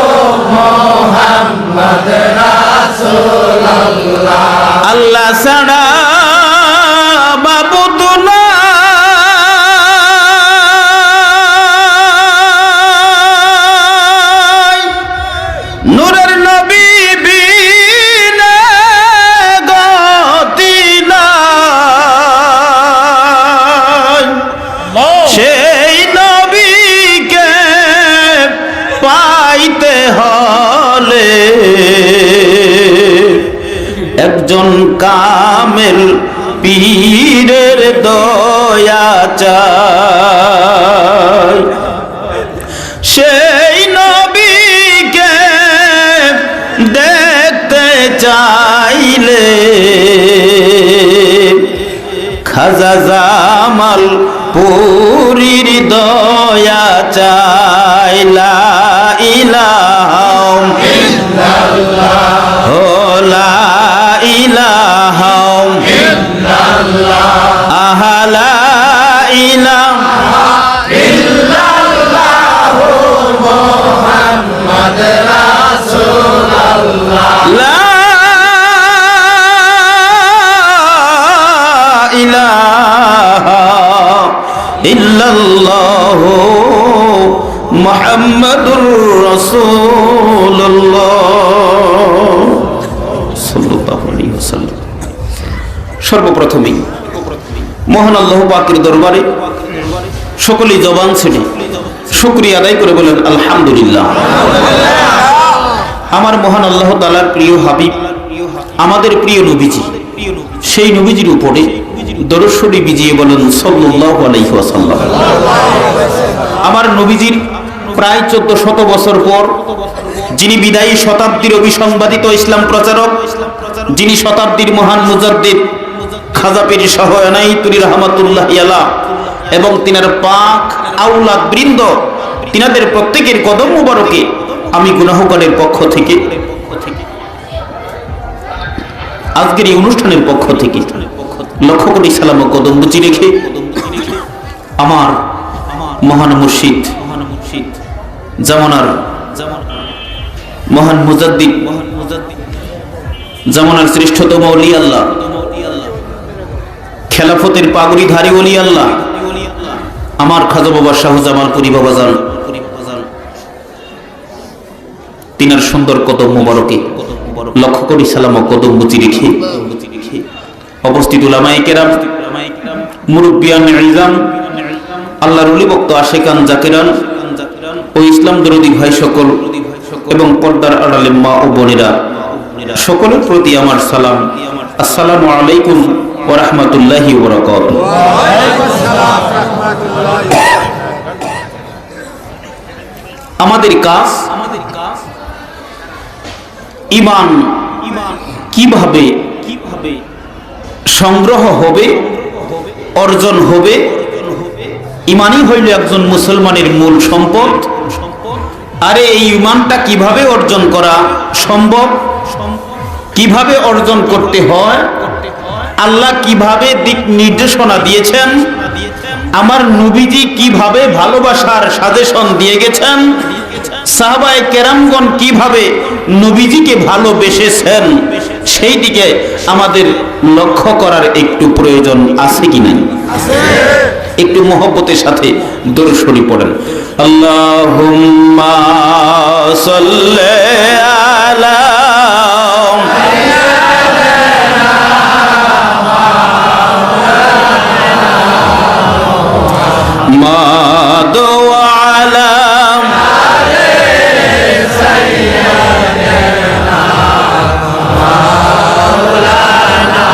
মুহাম্মদ রাসূলুল্লাহ। আল্লাহ ছাড়া মাবুদ নাই, নূরের নবী বিনে গতি নাই, সেই নবীকে পাইতে হলে একজন কামেল পীরের দয়া চাই। সেই নবীকে দেখতে চাইলে খাজা জামাল পুরীর দয়া চাই। লা ইলাহা ইল্লাল্লাহ, লা ইলাহা ইল্লাল্লাহ, লা ইলাহা ইল্লাল্লাহ, মুহাম্মদ রাসূলুল্লাহ, লা ইলাহা ইল্লাল্লাহ, মুহাম্মাদুর রাসূলুল্লাহ সাল্লাল্লাহু আলাইহি ওয়াসাল্লাম। সর্বপ্রথমেই মহান আল্লাহ পাকের দরবারে সকলেই জবান ছেড়ে শুকরিয়া আদায় করে বলেন আলহামদুলিল্লাহ। আমার মহান আল্লাহ তাআলার প্রিয় হাবিব, আমাদের প্রিয় নবীজি, সেই নবীজির উপরে দরুদ শরীফ বিজিয়ে বলেন সাল্লাল্লাহু আলাইহি ওয়াসাল্লাম। আমার নবীজির প্রায় 1400 বছর পর যিনি বিদায়ী শতাব্দীর অভিসংবাদিত ইসলাম প্রচারক, যিনি শতাব্দীর মহান মুজাদ্দিদ খাজা পীর শাহ এনায়েতুল্লাহ রাহমাতুল্লাহি আলাইহি এবং তিনার পাক আওলাদ বৃন্দ, তিনাদের প্রত্যেকের কদম মুবারকে আমি গুনাহগারের পক্ষ থেকে আজকের এই অনুষ্ঠানের পক্ষ থেকে লক্ষ কোটি সালাম ও কদম বুঝি রেখে আমার মহান মুর্শিদ জামানার মহান মুজাদ্দিদ, জামানার শ্রেষ্ঠতম ওলি আল্লাহ, খেলাফতের পাগড়িধারী ওলি আল্লাহ, আমার খাজা বাবা শাহজামালপুরি বাবাজান, তিনার সুন্দর কদম মুবারকে লক্ষ কোটি সালাম ও কদম বুঝি রেখে অবস্থিত উলামায়ে কেরাম, মুরব্বিয়ান ইলজাম, আল্লাহর ওলি ভক্ত আশিকান জাকিরান ও ইসলাম দরদি ভাই সকল এবং পর্দার আড়ালে মা ও বোনেরা, সকলের প্রতি আমার সালাম। আসসালামু আলাইকুম ওয়া রাহমাতুল্লাহি ওয়া বারাকাতুহু। আমাদের কাজ ঈমান কিভাবে সংগ্রহ হবে, অর্জন হবে। ঈমানই হইল একজন মুসলমানের মূল সম্পদ। আরে এই ঈমানটা কিভাবে অর্জন করা সম্ভব, কিভাবে অর্জন করতে হয়, আল্লাহ কিভাবে দিক নির্দেশনা দিয়েছেন, আমার নবীজি কিভাবে ভালোবাসার সাজেশন দিয়ে গেছেন, সাহাবায়ে কেরামগণ কিভাবে নবীজিকে ভালোবেসেছেন, সেই দিকে আমাদের লক্ষ্য করার একটু প্রয়োজন আছে কি নাই? একটু মহব্বতের সাথে দরুদ শরীফ পড়েন। আল্লাহুম্মা সাল্লি আলা محمد وعلى سيدنا مولانا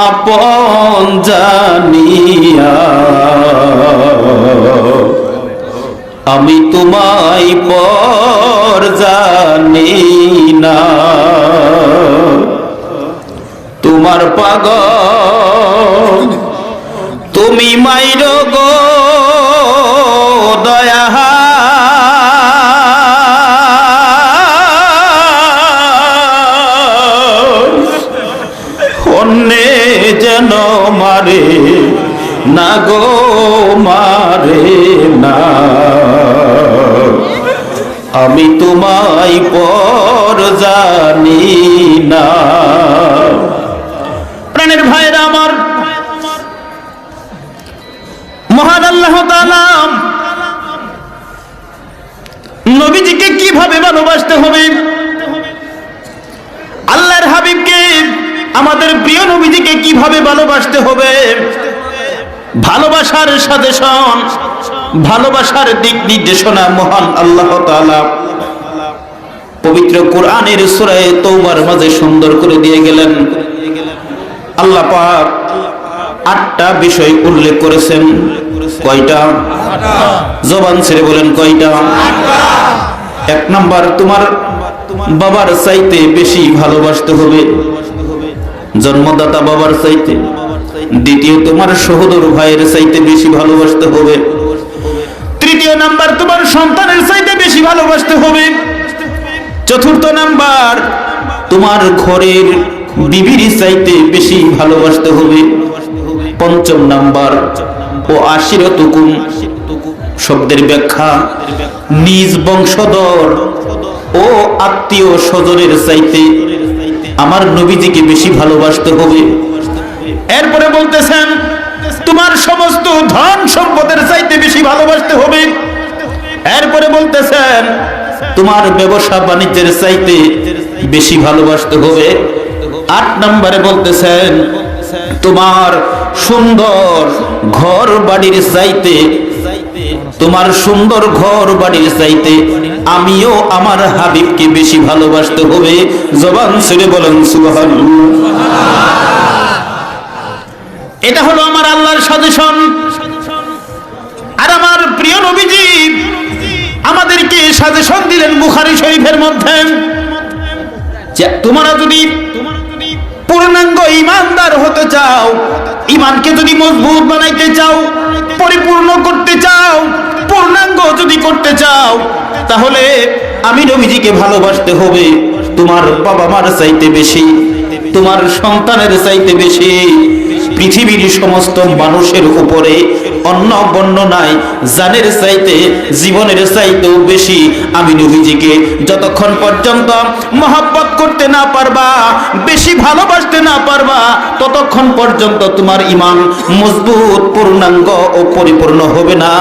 আপন জানিয়া আমি তোমায় পর জানি না। তোমার পাগল তুমি মাইরো গো দয়া অন্যে যেন মারে না গো মারে না। আমি তোমায় পর জানি না। প্রাণের ভাইরা আমার, মহান আল্লাহ তাআলা নবীজিকে কিভাবে ভালোবাসতে হবে, আল্লাহর হাবিবকে আমাদের প্রিয় নবীজিকে কিভাবে ভালোবাসতে হবে, ভালোবাসার সাজেশন, ভালোবাসার দিক নির্দেশনা মহান আল্লাহ তাআলা পবিত্র কোরআনের সূরা তাওবার মাঝে সুন্দর করে দিয়ে গেলেন। আল্লাহ পাক 8টা বিষয় উল্লেখ করেছেন। কয়টা? জবান ছেড়ে বলেন কয়টা? 1 নাম্বার, তোমার বাবার চাইতে বেশি ভালোবাসতে হবে, জন্মদাতা বাবার চাইতে। দ্বিতীয়, তোমার সহোদর ভাইয়ের চাইতে বেশি ভালোবাসতে হবে। তৃতীয় নাম্বার, তোমার সন্তানের চাইতে বেশি ভালোবাসতে হবে। চতুর্থ নাম্বার, তোমার ঘরের বিবির চাইতে বেশি ভালোবাসতে হবে। পঞ্চম নাম্বার, ও আশিরতুকুম শব্দের ব্যাখ্যা নিজ বংশধর ও আত্মীয় স্বজনের চাইতে আমার নবীজিকে বেশি ভালোবাসতে হবে। এরপরে বলতেছেন তোমার সমস্ত ধন সম্পদের চাইতে বেশি ভালোবাসতে হবে। এরপরে বলতেছেন তোমার ব্যবসা বাণিজ্যের চাইতে বেশি ভালোবাসতে হবে। 8 নম্বরে বলতেছেন তোমার সুন্দর ঘর বাড়ির চাইতে, তোমার সুন্দর ঘর বাড়ির চাইতে আমিও আমার হাবিবকে বেশি ভালোবাসতে হবে। জবান ছেড়ে বলেন সুবহানাল্লাহ। এটা হলো আমার আল্লাহর সাজেশন। আর আমার প্রিয় নবীজি আমাদেরকে সাজেশন দিলেন বুখারী শরীফের মধ্যে যে তোমরা যদি পূর্ণাঙ্গ ঈমানদার হতে চাও, ঈমানকে যদি মজবুত বানাইতে চাও, পরিপূর্ণ করতে চাও, পূর্ণাঙ্গ যদি করতে চাও, তাহলে আমি নবীজিকে ভালোবাসতে হবে তোমার বাবা মার চাইতে বেশি, তোমার সন্তানের চাইতে বেশি, পৃথিবীর সমস্ত মানুষের উপরে অন্য বর্ণনায় জানের চাইতে জীবনের চাইতেও বেশি আমি নবীজিকে যতক্ষণ পর্যন্ত মহব্বত করতে না পারবা, বেশি ভালোবাসতে না পারবা, ততক্ষণ পর্যন্ত তোমার ঈমান মজবুত, পূর্ণাঙ্গ ও পরিপূর্ণ হবে না।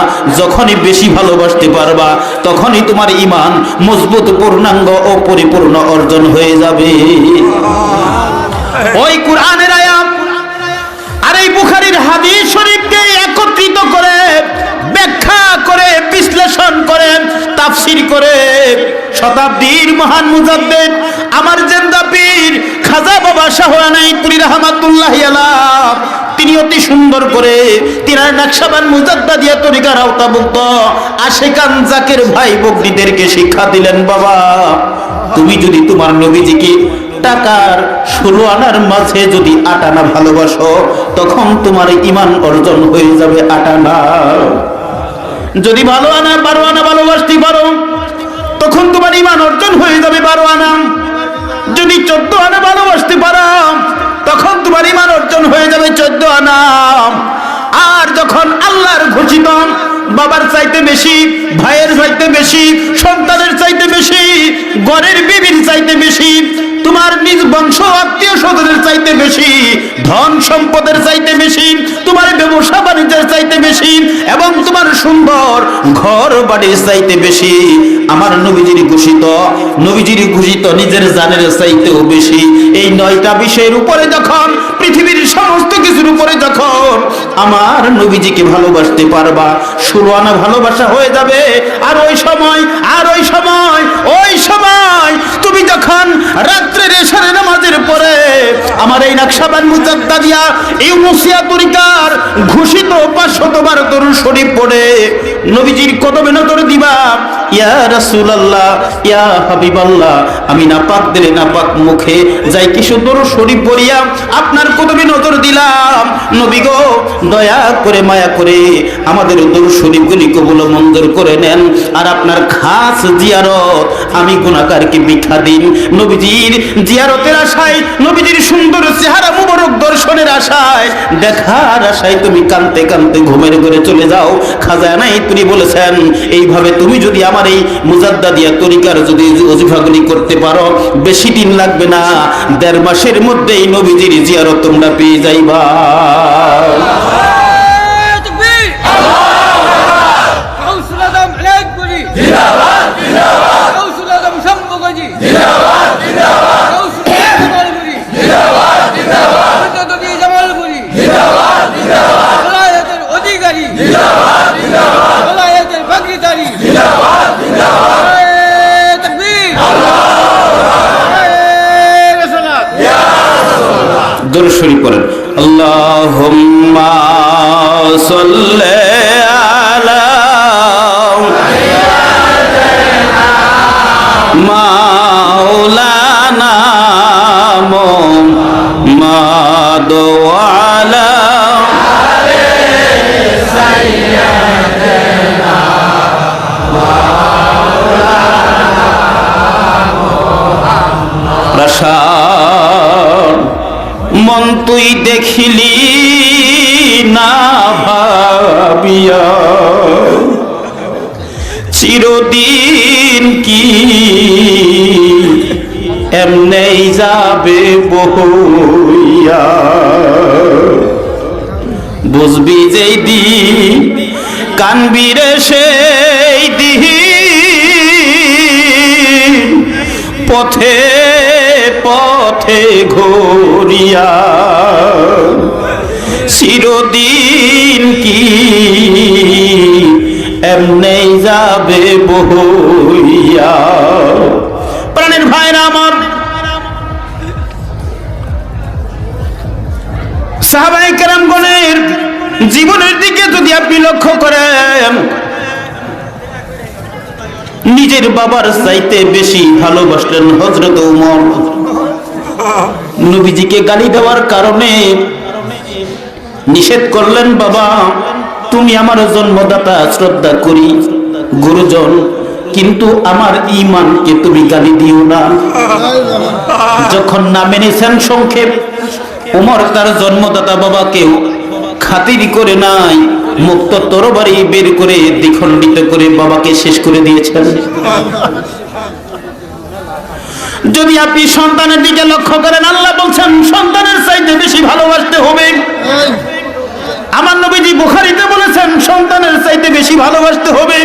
যখনই বেশি ভালোবাসতে পারবা তখনই তোমার ঈমান মজবুত, পূর্ণাঙ্গ ও পরিপূর্ণ অর্জন হয়ে যাবে। ওই কোরআনের আয়াত আর এই বুখারীর হাদিস শরীফকে একত্রিত করে ব্যাখ্যা করে বিশ্লেষণ করে তাফসীর করে শতাব্দীর মহান মুজাদ্দিদ আমার জিন্দা পীর খাজা বাবা শাহ আনাইতুরী রাহমাতুল্লাহি আলাইহি তিনি অতি সুন্দর করে তিনার নকশবন্দ মুজাদ্দিদিয়া তরিকার আওতাভুক্ত আশিকান জাকির ভাই বকরিদেরকে শিক্ষা দিলেন, বাবা তুমি যদি তোমার নবীজিকে টাকার 16 আনার মাঝে যদি 8 আনা ভালোবাসো তখন তোমার ঈমান অর্জন হয়ে যাবে 8 আনা। যদি 12 আনা 12 আনা ভালোবাসতে পারো তখন তোমার ঈমান অর্জন হয়ে যাবে 12 আনা। যদি 14 আনা ভালোবাসতে পারো তখন তোমার ঈমান অর্জন হয়ে যাবে 14 আনা। আর যখন আল্লাহর ঘোষিত বাবার চাইতে বেশি, ভাইয়ের চাইতে বেশি, সন্তানের চাইতে বেশি, ঘরের বিবির চাইতে বেশি, তোমার নিজ বংশ আত্মীয় স্বজনের চাইতে বেশি, ধন সম্পদের চাইতে বেশি, তোমার ব্যবসা বাণিজ্যের চাইতে বেশি এবং তোমার সুন্দর ঘর বাড়ির চাইতে বেশি আমার নবীজির ঘোষিত নিজের জানের চাইতেও বেশি। এই 9টা বিষয়ের উপরে যখন পৃথিবীর সমস্ত কিছুর উপরে যখন আমার নবীজিকে ভালোবাসতে পারবা 16 আনা ভালোবাসা হয়ে যাবে। আর ওই সময় তুমি যখন রাত্রের এশার নামাজের পরে আমার এই নাকশাবান মুজাদ্দাদিয়া ইউনুসিয়া তরিকার ঘোষিত 500 বার দরুদ শরীফ পড়ে নবীজির কদমে নজর দিবা। ইয়া রাসূলুল্লাহ, ইয়া হাবিবাল্লাহ, আমি নাপাক দিলে নাপাক মুখে যাই কিছু দরুদ শরীফ পড়িয়া আপনার কদমে নজর দিলাম। নবী গো, দয়া করে মায়া করে আমাদের দরুদ শরীফগুলি কবুল ও মঞ্জুর করে নেন। আর আপনার খাস জিয়ারত আমি গুনাহগারকে ভিক্ষা দিন। নবীজির জিয়ারতের আশায়, নবীজির সুন্দর চেহারা মুবারক দর্শনের আশায়, দেখার আশায় তুমি কাঁদতে কাঁদতে ঘুমের ঘরে চলে যাও। খাজা নাই তিনি বলেছেন, এইভাবে তুমি যদি আমার এই মুজাদ্দাদিয়া তরিকার যদি ওজিফাগুলি করতে পারো, বেশি দিন লাগবে না, 1.5 মাসের মধ্যেই নবীজির জিয়ারত তোমরা পেয়ে যাইবা। তাকবীর, গাউসুল আজম আলাইকুরি জিন্দাবাদ, জিন্দাবাদ, গাউসুল আজম শম্ভুগজি জিন্দাবাদ, জিন্দাবাদ, গাউসুল জামালপুরি জিন্দাবাদ, জিন্দাবাদ, মুজাদ্দিদ জামালপুরি জিন্দাবাদ, জিন্দাবাদ, ওলায়াতের অধিকারী জিন্দাবাদ, জিন্দাবাদ, ওলায়াতের বাগরিদারি জিন্দাবাদ, জিন্দাবাদ। তাকবীর, আল্লাহু রাসূলুল্লাহ, ইয়া রাসূলুল্লাহ। দরুদ শরীফ পড়েন। আল্লাহুম্মা সাল্লি আলা মাওলানা মুহাম্মাদ ওয়া আলা রাশাদ মন তুই দেখিলি না ভাবিয়া, চিরদিন কি এমনেই যাবে বহিয়া। বুঝবি যেই দিন, কানবি রে সেই দিন, পথে পথে ঘুরিয়া, চিরদিন কি এমনেই যাবে বহিয়া। প্রাণের ভাইরা আমার, সাহাবায়ে কেরামগণের জীবনের দিকে যদি আপনি লক্ষ্য করেন, নিজের বাবার চাইতে বেশি ভালোবাসলেন হযরত ওমর। নবীজিকে গালি দেওয়ার কারণে নিষেধ করলেন, বাবা তুমি আমার জন্মদাতা, শ্রদ্ধা করি, গুরুজন, কিন্তু আমার ঈমানকে তুমি গালি দিও না। যখন না মেনেছেন, সংক্ষেপ, ওমর তার জন্মদাতা বাবাকেও খাতির করে নাই, মুক্ত তরবারি বের করে দ্বিখণ্ডিত করে বাবাকে শেষ করে দিয়েছেন। যদি আপনি সন্তানের দিকে লক্ষ্য করেন, আল্লাহ বলছেন সন্তানের চাইতে বেশি ভালোবাসতে হবে। আমার নবীজি বুখারীতে বলেছেন সন্তানের চাইতে বেশি ভালোবাসতে হবে।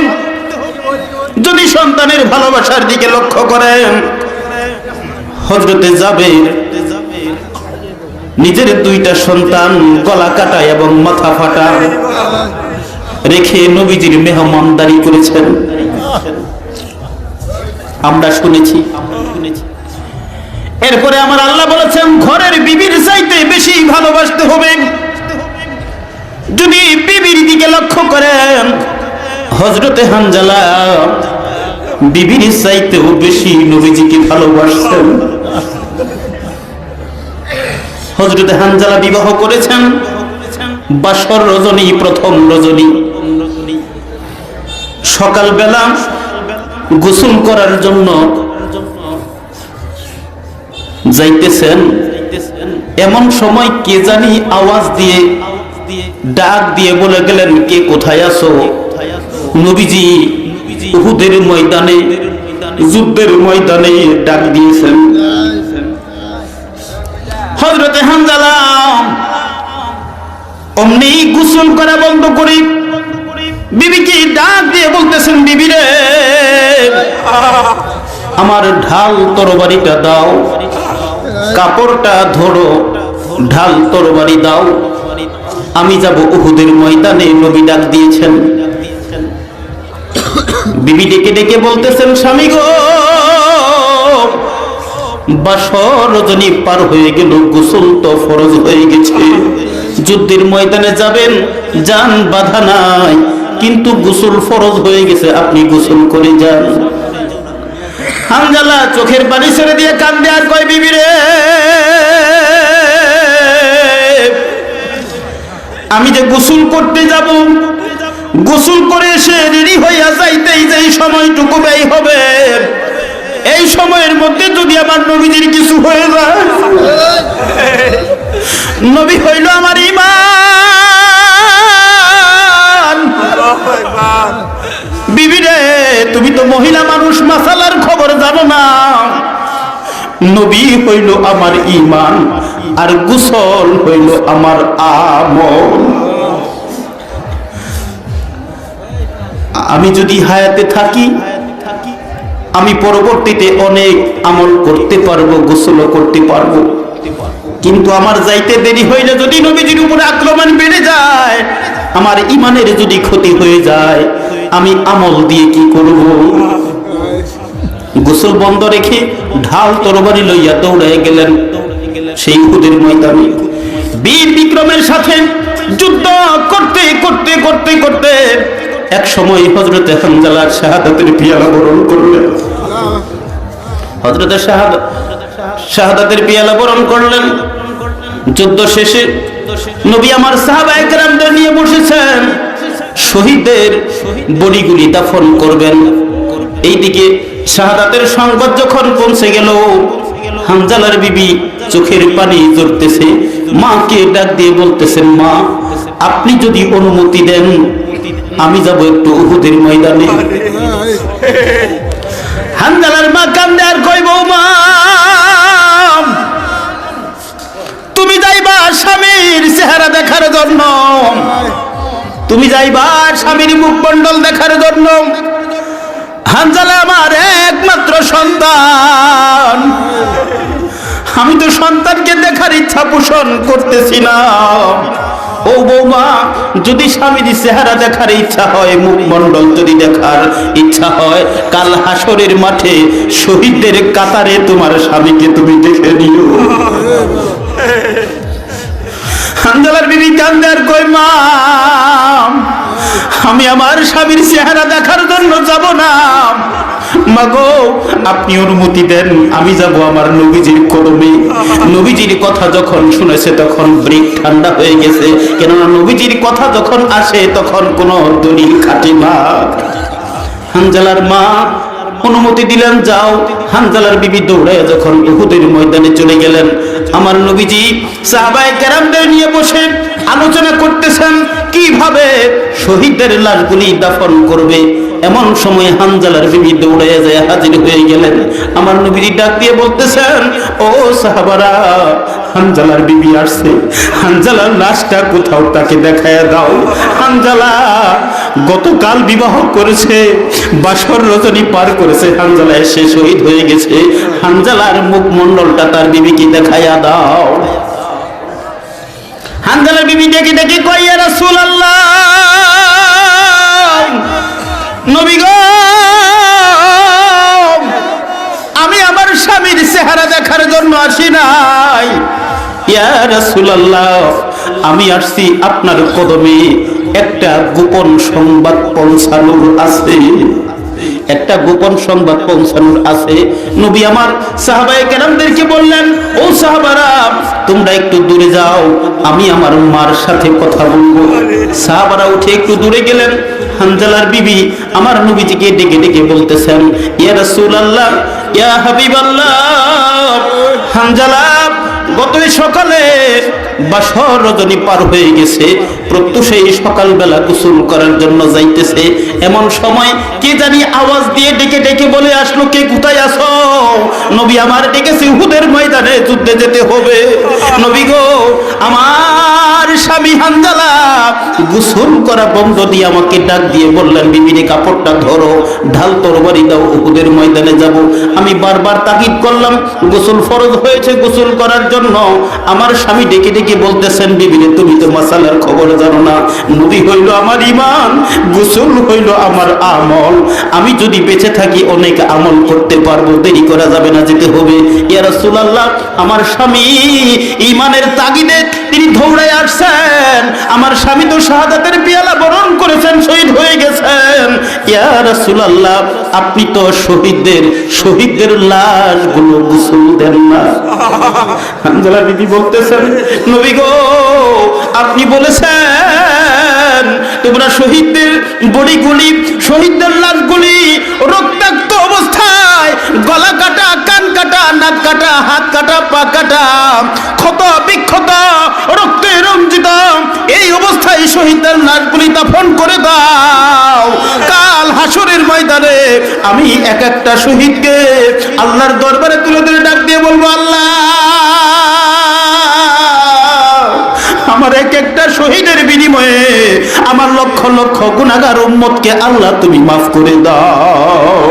যদি সন্তানের ভালোবাসার দিকে লক্ষ্য করেন, হযরতে জাবের নিজের 2টা সন্তান গলা কাটা এবং মাথা ফাটা রেখে নবীজির মেহমানদারি করেছেন, আমরা শুনেছি। এরপরে আমার আল্লাহ বলেছেন ঘরের বিবির চাইতে বেশি ভালোবাসতে হবে। যদি বিবির দিকে লক্ষ্য করেন, হযরতে হানজালা বিবির চাইতেও বেশি নবীজিকে ভালোবাসতেন। হযরতে হানজালা বিবাহ করেছেন বাসর রজনী, প্রথম রজনী। সকালবেলা গোসল করার জন্য যাইতেছেন, এমন সময় কে জানি আওয়াজ দিয়ে ডাক দিয়ে বলে গেলেন, কে কোথায় আছো? নবীজি উহুদের ময়দানে, যুদ্ধের ময়দানে ডাক দিয়েছেন। হযরতে হানজালা অমনি গোসল করা বন্ধ করে বিবিকে ডাক দিয়ে বলতেছেন, বিবি রে, আমার ঢাল তরবারিটা দাও, কাপড়টা ধরো, ঢাল তরবারি দাও, আমি যাব উহুদের ময়দানে। নবী ডাক দিয়েছেন। বিবি ডেকে ডেকে বলতেছেন, স্বামী গো, বাসর রজনী পার হয়ে গেল, গোসল তো ফরজ হয়ে গেছে। যুদ্ধের ময়দানে যাবেন, যান বাধা নাই, কিন্তু গোসল ফরজ হয়ে গেছে, আপনি গোসল করে যান। হানজালা চোখের পানি ছেড়ে দিয়ে কান্দে আর কয়, বিবি রে, আমি যে গোসল করতে যাব, গোসল করে এসে রেডি হইয়া যাইতেই যেই সময়টুকু ব্যয় হবে, এই সময়ের মধ্যে যদি আমার নবীজির কিছু হয়ে যায়, নবী হইল আমার ঈমান। বিবি রে, তুমি তো মহিলা মানুষ, মাসালার খবর জানো না। নবী হইল আমার ঈমান, আর গোসল হইল আমার আমল। আমি যদি হায়াতে থাকি, আমি পরবর্তীতে অনেক আমল করতে পারবো, গোসলও করতে পারবো, কিন্তু আমার যাইতে দেরি হইলে যদি নবীজির উপরে আক্রমণ বেড়ে যায়, আমার ঈমানের যদি ক্ষতি হয়ে যায়, আমি আমল দিয়ে কি করব? গোসল বন্ধ রেখে ঢাল তরবারি লইয়া দৌড়ে গেলেন সেই উহুদের ময়দানে। বীর বিক্রমের সাথে যুদ্ধ করতে করতে করতে করতে এক সময় হযরতে হানজালার শাহাদাতের পিয়ালা বরণ করলেন। হযরতে শাহাদাতের পিয়ালা বরণ করলেন। যুদ্ধ শেষে নবী আমার সাহাবায়ে কেরামদের নিয়ে বসেছেন, শহীদদের বডিগুলি দাফন করবেন। এইদিকে শাহাদাতের সংবাদ যখন পৌঁছে গেল, হানজালার বিবি চোখের পানি ঝরতেছে, মাকে ডাক দিয়ে বলতেছেন, মা, আপনি যদি অনুমতি দেন, আমি যাব একটু উহুদের ময়দানে। হানজালার মা কান্দে আর কই, বৌমা, তুমি যাইবা স্বামীর চেহারা দেখার জন্য, তুমি যাইবা স্বামীর মুখমণ্ডল দেখার জন্য। হানজালা আমার একমাত্র সন্তান, আমি তো সন্তানকে দেখার ইচ্ছা পোষণ করতেছি না। ও বৌমা, যদি স্বামীর চেহারা দেখার ইচ্ছা হয়, মুখমণ্ডল যদি দেখার ইচ্ছা হয়, কাল হাসরের মাঠে শহীদদের কাতারে তোমার স্বামীকে তুমি দেখে নিও। হানজালার বিবি কান্দে আর কই, মা, আমি আমার স্বামীর চেহারা দেখার জন্য যাব না। মাগো, আপনি অনুমতি দেন, আমি যাব আমার নবীজির কদমে। নবীজির কথা যখন শুনেছে তখন ব্রেক ঠান্ডা হয়ে গেছে, কেননা নবীজির কথা যখন আসে তখন কোনো দলিল খাটে না। হানজালার মা অনুমতি দিলেন, যাও। হানজালার বিবি দৌড়ে যখন উহুদের ময়দানে চলে গেলেন, আমার নবীজি সাহাবায়ে কেরামদের নিয়ে বসে আলোচনা করতেছেন কিভাবে শহীদদের লাশগুলি দাফন করবে। এমন সময় হানজালার বিবি দৌড়ে যায় হাজির হয়ে গেলেন। আমার নবীজি ডাক দিয়ে বলতেছেন, ও সাহাবারা, হানজালার বিবি আসছে, হানজালার লাশটা কোথাও তাকে দেখায় দাও। হানজালা গতকাল বিবাহ করেছে, বাসর রজনী পার করেছে, হানজালা এসে শহীদ হয়ে গেছে, হানজালার মুখমণ্ডলটা তার বিবিকে দেখাইয়া দাও। হানজালার বিবি ডেকে ডেকে কয়, ইয়া রাসূলুল্লাহ, নবী গো, আমি আমার স্বামীর চেহারা দেখার জন্য আসি নাই। ইয়া রাসূলুল্লাহ, আমি আসছি আপনার কদমে একটা গোপন সংবাদ পৌঁছানোর আছে, একটা গোপন সংবাদ পৌঁছানোর আছে। নবী আমার সাহাবায়ে কেরামদেরকে বললেন, ও সাহাবারা, তোমরা একটু দূরে যাও, আমি আমার মার সাথে কথা বলবো। সাহাবারা উঠে একটু দূরে গেলেন। হানজালার বিবি আমার নবীজিকে ডেকে ডেকে বলতেছেন, ইয়া রাসূলুল্লাহ, ইয়া হাবিবাল্লাহ, হানজালা গত সকালে বাসর রজনী পার হয়ে গেছে, প্রত্যুষেই সকালবেলা গোসল করার জন্য যাইতেছে। এমন সময় কে জানি আওয়াজ দিয়ে ডেকে ডেকে বলে আসলো, কে কোথায় আছো? নবী আমার ডেকেছে, উহুদের ময়দানে যুদ্ধে যেতে হবে। নবী গো, আমার আমার স্বামী হানজালা গোসল করা বন্ধ দিয়ে আমাকে ডাক দিয়ে বললেন, বিবিরে কাপড়টা ধরো, ঢাল তরবারি দাও, উহুদের ময়দানে যাব। আমি বারবার তাকিদ করলাম, গোসল ফরজ হয়েছে, গোসল করার জন্য। আমার স্বামী ডেকে ডেকে বলতেছেন, বিবিরে তুমি তো মাসালার খবর জানো না, নবী হইল আমার ঈমান, গোসল হইল আমার আমল। আমি যদি বেঁচে থাকি অনেক আমল করতে পারবো, দেরি করা যাবে না, যেতে হবে। ইয়া রাসূলুল্লাহ, আমার স্বামী ঈমানের তাগিদে তিনি দৌড়ায় আসছেন। আমার স্বামী তো শাহাদাতের পিয়ালা বরণ করেছেন, শহীদ হয়ে গেছেন। ইয়া রাসূলুল্লাহ, আপনি তো শহীদদের লাশগুলো গোসল দেন না। হানজালা বিবি বলতেছেন, নবী গো, আপনি বলেছেন তোমরা শহীদদের বডিগুলি, শহীদদের লাশগুলি রক্তাক্ত অবস্থায়, গলা কাটা, কান কাটা, নাক কাটা, হাত কাটা, পা কাটা, ক্ষত বিক্ষত, রক্তে রঞ্জিত এই অবস্থায় শহীদদের লাশগুলি দাফন করে দাও। কাল হাসরের ময়দানে আমি এক একটা শহীদকে আল্লাহর দরবারে তুলে ধরে ডাক দিয়ে বলবো, আল্লাহ, আমার এক একটা শহীদের বিনিময়ে আমার লক্ষ লক্ষ গুনাহগার উম্মতকে আল্লাহ তুমি মাফ করে দাও।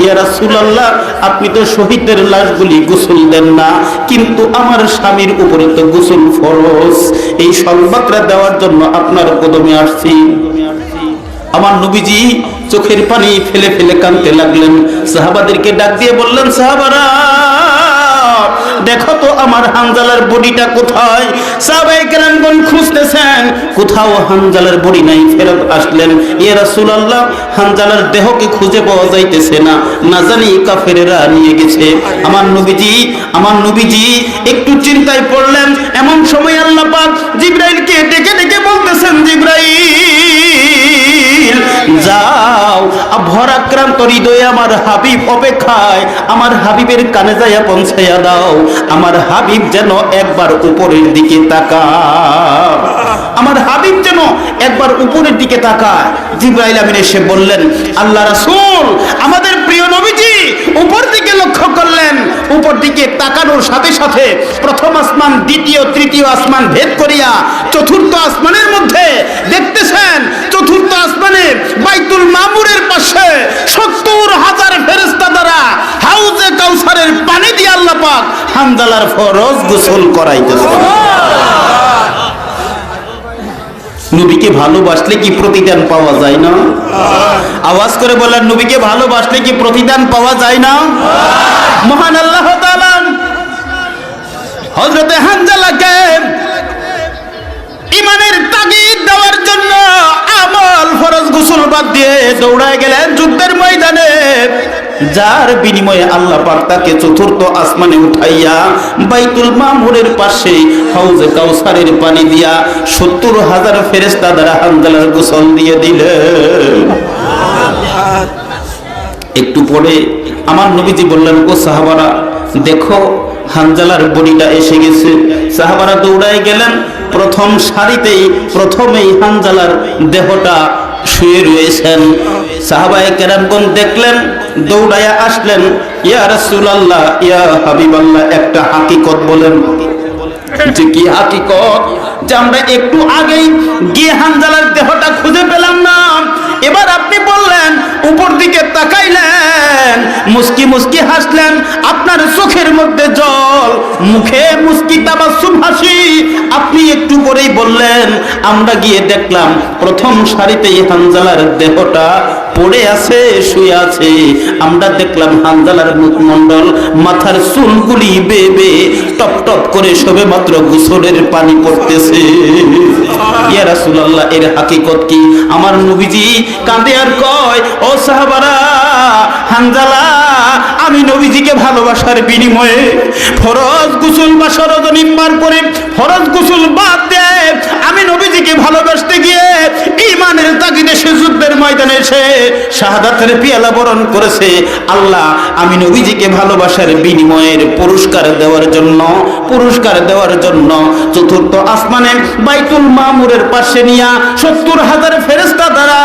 ইয়া রাসূলুল্লাহ, আপনি তো শহীদদের লাশগুলি গোসল দেন না, কিন্তু আমার স্বামীর উপরে তো গোসল ফরজ। এই সংবাদটা দেওয়ার জন্য আপনার কদমে আসছি। আমার নবীজি চোখের পানি ফেলে ফেলে কাঁদতে লাগলেন। সাহাবাদেরকে ডাক দিয়ে বললেন, সাহাবারা দেখো তো আমার হানজালার বডিটা কোথায়? সাহাবায়ে কেরামগণ খুঁজতেছেন, কোথাও হানজালার বডি নাই। ফেরত আসলেন, ইয়া রাসূলুল্লাহ, হানজালার দেহকে খুঁজে পাওয়া যাইতেছে না, না জানি কাফেরেরা নিয়ে গেছে। আমার নবীজি একটু চিন্তায় পড়লেন। এমন সময় আল্লাহ পাক জিবরাইলকে ডেকে ডেকে বলতেছেন, জিবরাইল যাও, ভরাক্রান্ত হৃদয়ে আমার হাবিব অপেক্ষায়, আমার হাবিবের কানে যাইয়া পৌঁছাইয়া দাও। আমার হাবিব যেন একবার উপরের দিকে তাকায়, আমার হাবিব যেন একবার উপরের দিকে তাকায়। জিবরাইল আমিন এসে বললেন, আল্লাহ রাসূল, আমাদের প্রিয় নবীজি উপর দিকে লক্ষ্য করলেন। উপর দিকে তাকানোর সাথে সাথে প্রথম আসমান, দ্বিতীয়, তৃতীয় আসমান ভেদ করিয়া চতুর্থ আসমানের মধ্যে দেখতেছেন, চতুর্থ আসমানে বাইতুল মামুরের পাশে ৭০,০০০ ফেরেশতা দ্বারা হাউজে কাউসারের পানি দিয়ে আল্লাহ পাক হানজালার ফরজ গোসল করাইতেছেন। নবীকে ভালোবাসলে কি প্রতিদান পাওয়া যায় না? আওয়াজ করে বলেন, নবীকে ভালোবাসলে কি প্রতিদান পাওয়া যায় না? মহান আল্লাহ তাআলা হযরতে হানজালাকে ঈমানের তাগিদ দেওয়ার জন্য আমল ফরজ গোসল বাদ দিয়ে দৌড়ায় গেলেন যুদ্ধের ময়দানে, যার বিনিময়ে আল্লাহ পাক তাকে চতুর্থ আসমানে উঠাইয়া বাইতুল মামুরের পাশে হাউজে কাউসারের পানি দিয়া ৭০,০০০ ফেরেশতা দ্বারা হানজালার গোসল দিয়ে দিলেন। একটু পরে আমার নবীজি বললেন, ও সাহাবারা দেখো, হানজালার বডিটা এসে গেছে। সাহাবারা দৌড়ায় গেলেন। প্রথম সারিতেই প্রথমেই হানজালার দেহটা শুয়ে রয়েছেন। সাহাবায়ে কেরামগণ দেখলেন, দৌড়ায়া আসলেন, ইয়া রাসূলুল্লাহ, ইয়া হাবিবাল্লাহ, একটা হাকিকত বলেন। যে কি হাকিকত? যে আমরা একটু আগেই গিয়ে হানজালার দেহটা খুঁজে পেলাম না। এবার আপনি বললেন, উপর দিকে তাকাইলেন, মুস্কি মুস্কি হাসলেন, আপনার চোখের মধ্যে জল, মুখে মুস্কি তাবাসসুম হাসি। আপনি একটু পরেই বললেন, আমরা গিয়ে দেখলাম প্রথম সারিতেই হানজালার দেহটা পড়ে আছে, শুয়ে আছে। আমরা দেখলাম হানজালার মুখমণ্ডল, মাথার চুলগুলি বেয়ে বেয়ে টপ টপ করে সবে মাত্র গোসলের পানি পড়তেছে। ইয়া রাসূলুল্লাহ, এর হাকিকত কি? আমার নবীজি কাঁদে আর কয়, ও সাহাবারা, হানজালা আমি নবীজিকে ভালোবাসার বিনিময়ে ফরজ গোসল বা সরজনী পার করে ফরজ গোসল বাদ দেয় আমি নবীজিকে ভালোবাসতে গিয়ে ঈমানের তাগিদে সে যুদ্ধের ময়দানে এসে শাহাদাতের পিয়ালা বরণ করেছে। আল্লাহ আমি নবীজিকে ভালোবাসার বিনিময়ের পুরস্কার দেওয়ার জন্য চতুর্থ আসমানে বাইতুল মামুরের পাশে নিয়া ৭০,০০০ ফেরেশতা দ্বারা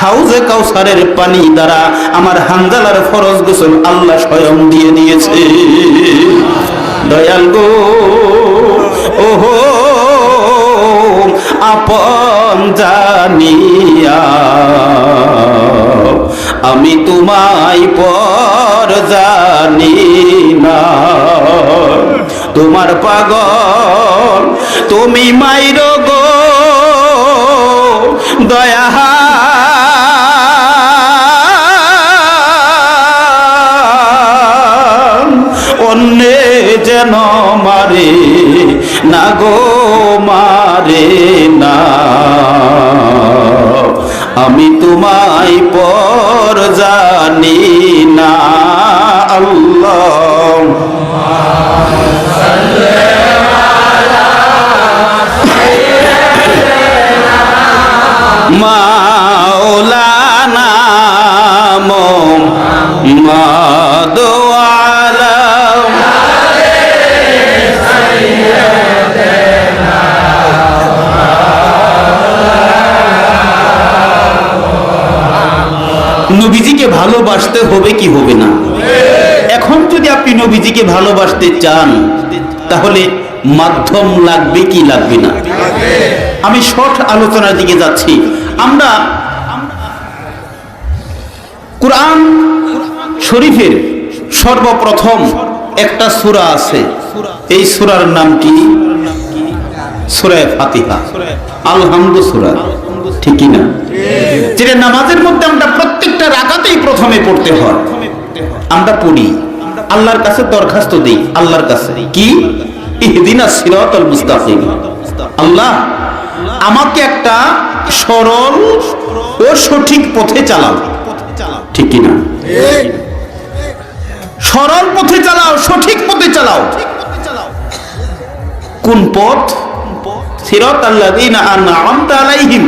হাউজে কাউসারের পানি দ্বারা আমার হানজালার ফরজ গোসল আল্লাহ স্বয়ং দিয়ে দিয়েছে। দয়াল গো, ওহো আপন জানিয়া, আমি তোমায় পর জানি না। তোমার পাগল তুমি মাইরো গো দয়া, অন্যে যেন মারে না গো, মারে না। আমি তোমায় পর জানি না। আল্লাহ মাওলানা মুহাম্মদ ওয়ালা নবীজিকে ভালোবাসতে হবে কি হবে না? এখন যদি আপনি নবীজিকে ভালোবাসতে চান তাহলে মাধ্যম লাগবে কি লাগবে না? আমি শর্ট আলোচনার দিকে যাচ্ছি। আমরা কুরআন শরীফের সর্বপ্রথম একটা সূরা আছে, এই সূরার নাম কি? সূরা ফাতিহা, আলহামদু সূরা, ঠিক কি না? যেটা নামাজের মধ্যে আমরা প্রত্যেকটা রাকাতেই প্রথমে পড়তে হয়, আমরা পড়ি, আল্লাহর কাছে দরখাস্ত দিই, আল্লাহর কাছে কি? ইহদিনাস সিরাতাল মুস্তাকিম, আল্লাহ আমাকে একটা সরল ও সঠিক পথে চালাও, ঠিক কি না? সরল পথে চালাও, সঠিক পথে চালাও। কোন পথ? সিরাতাল্লাযীনা আন'আমতা আলাইহিম,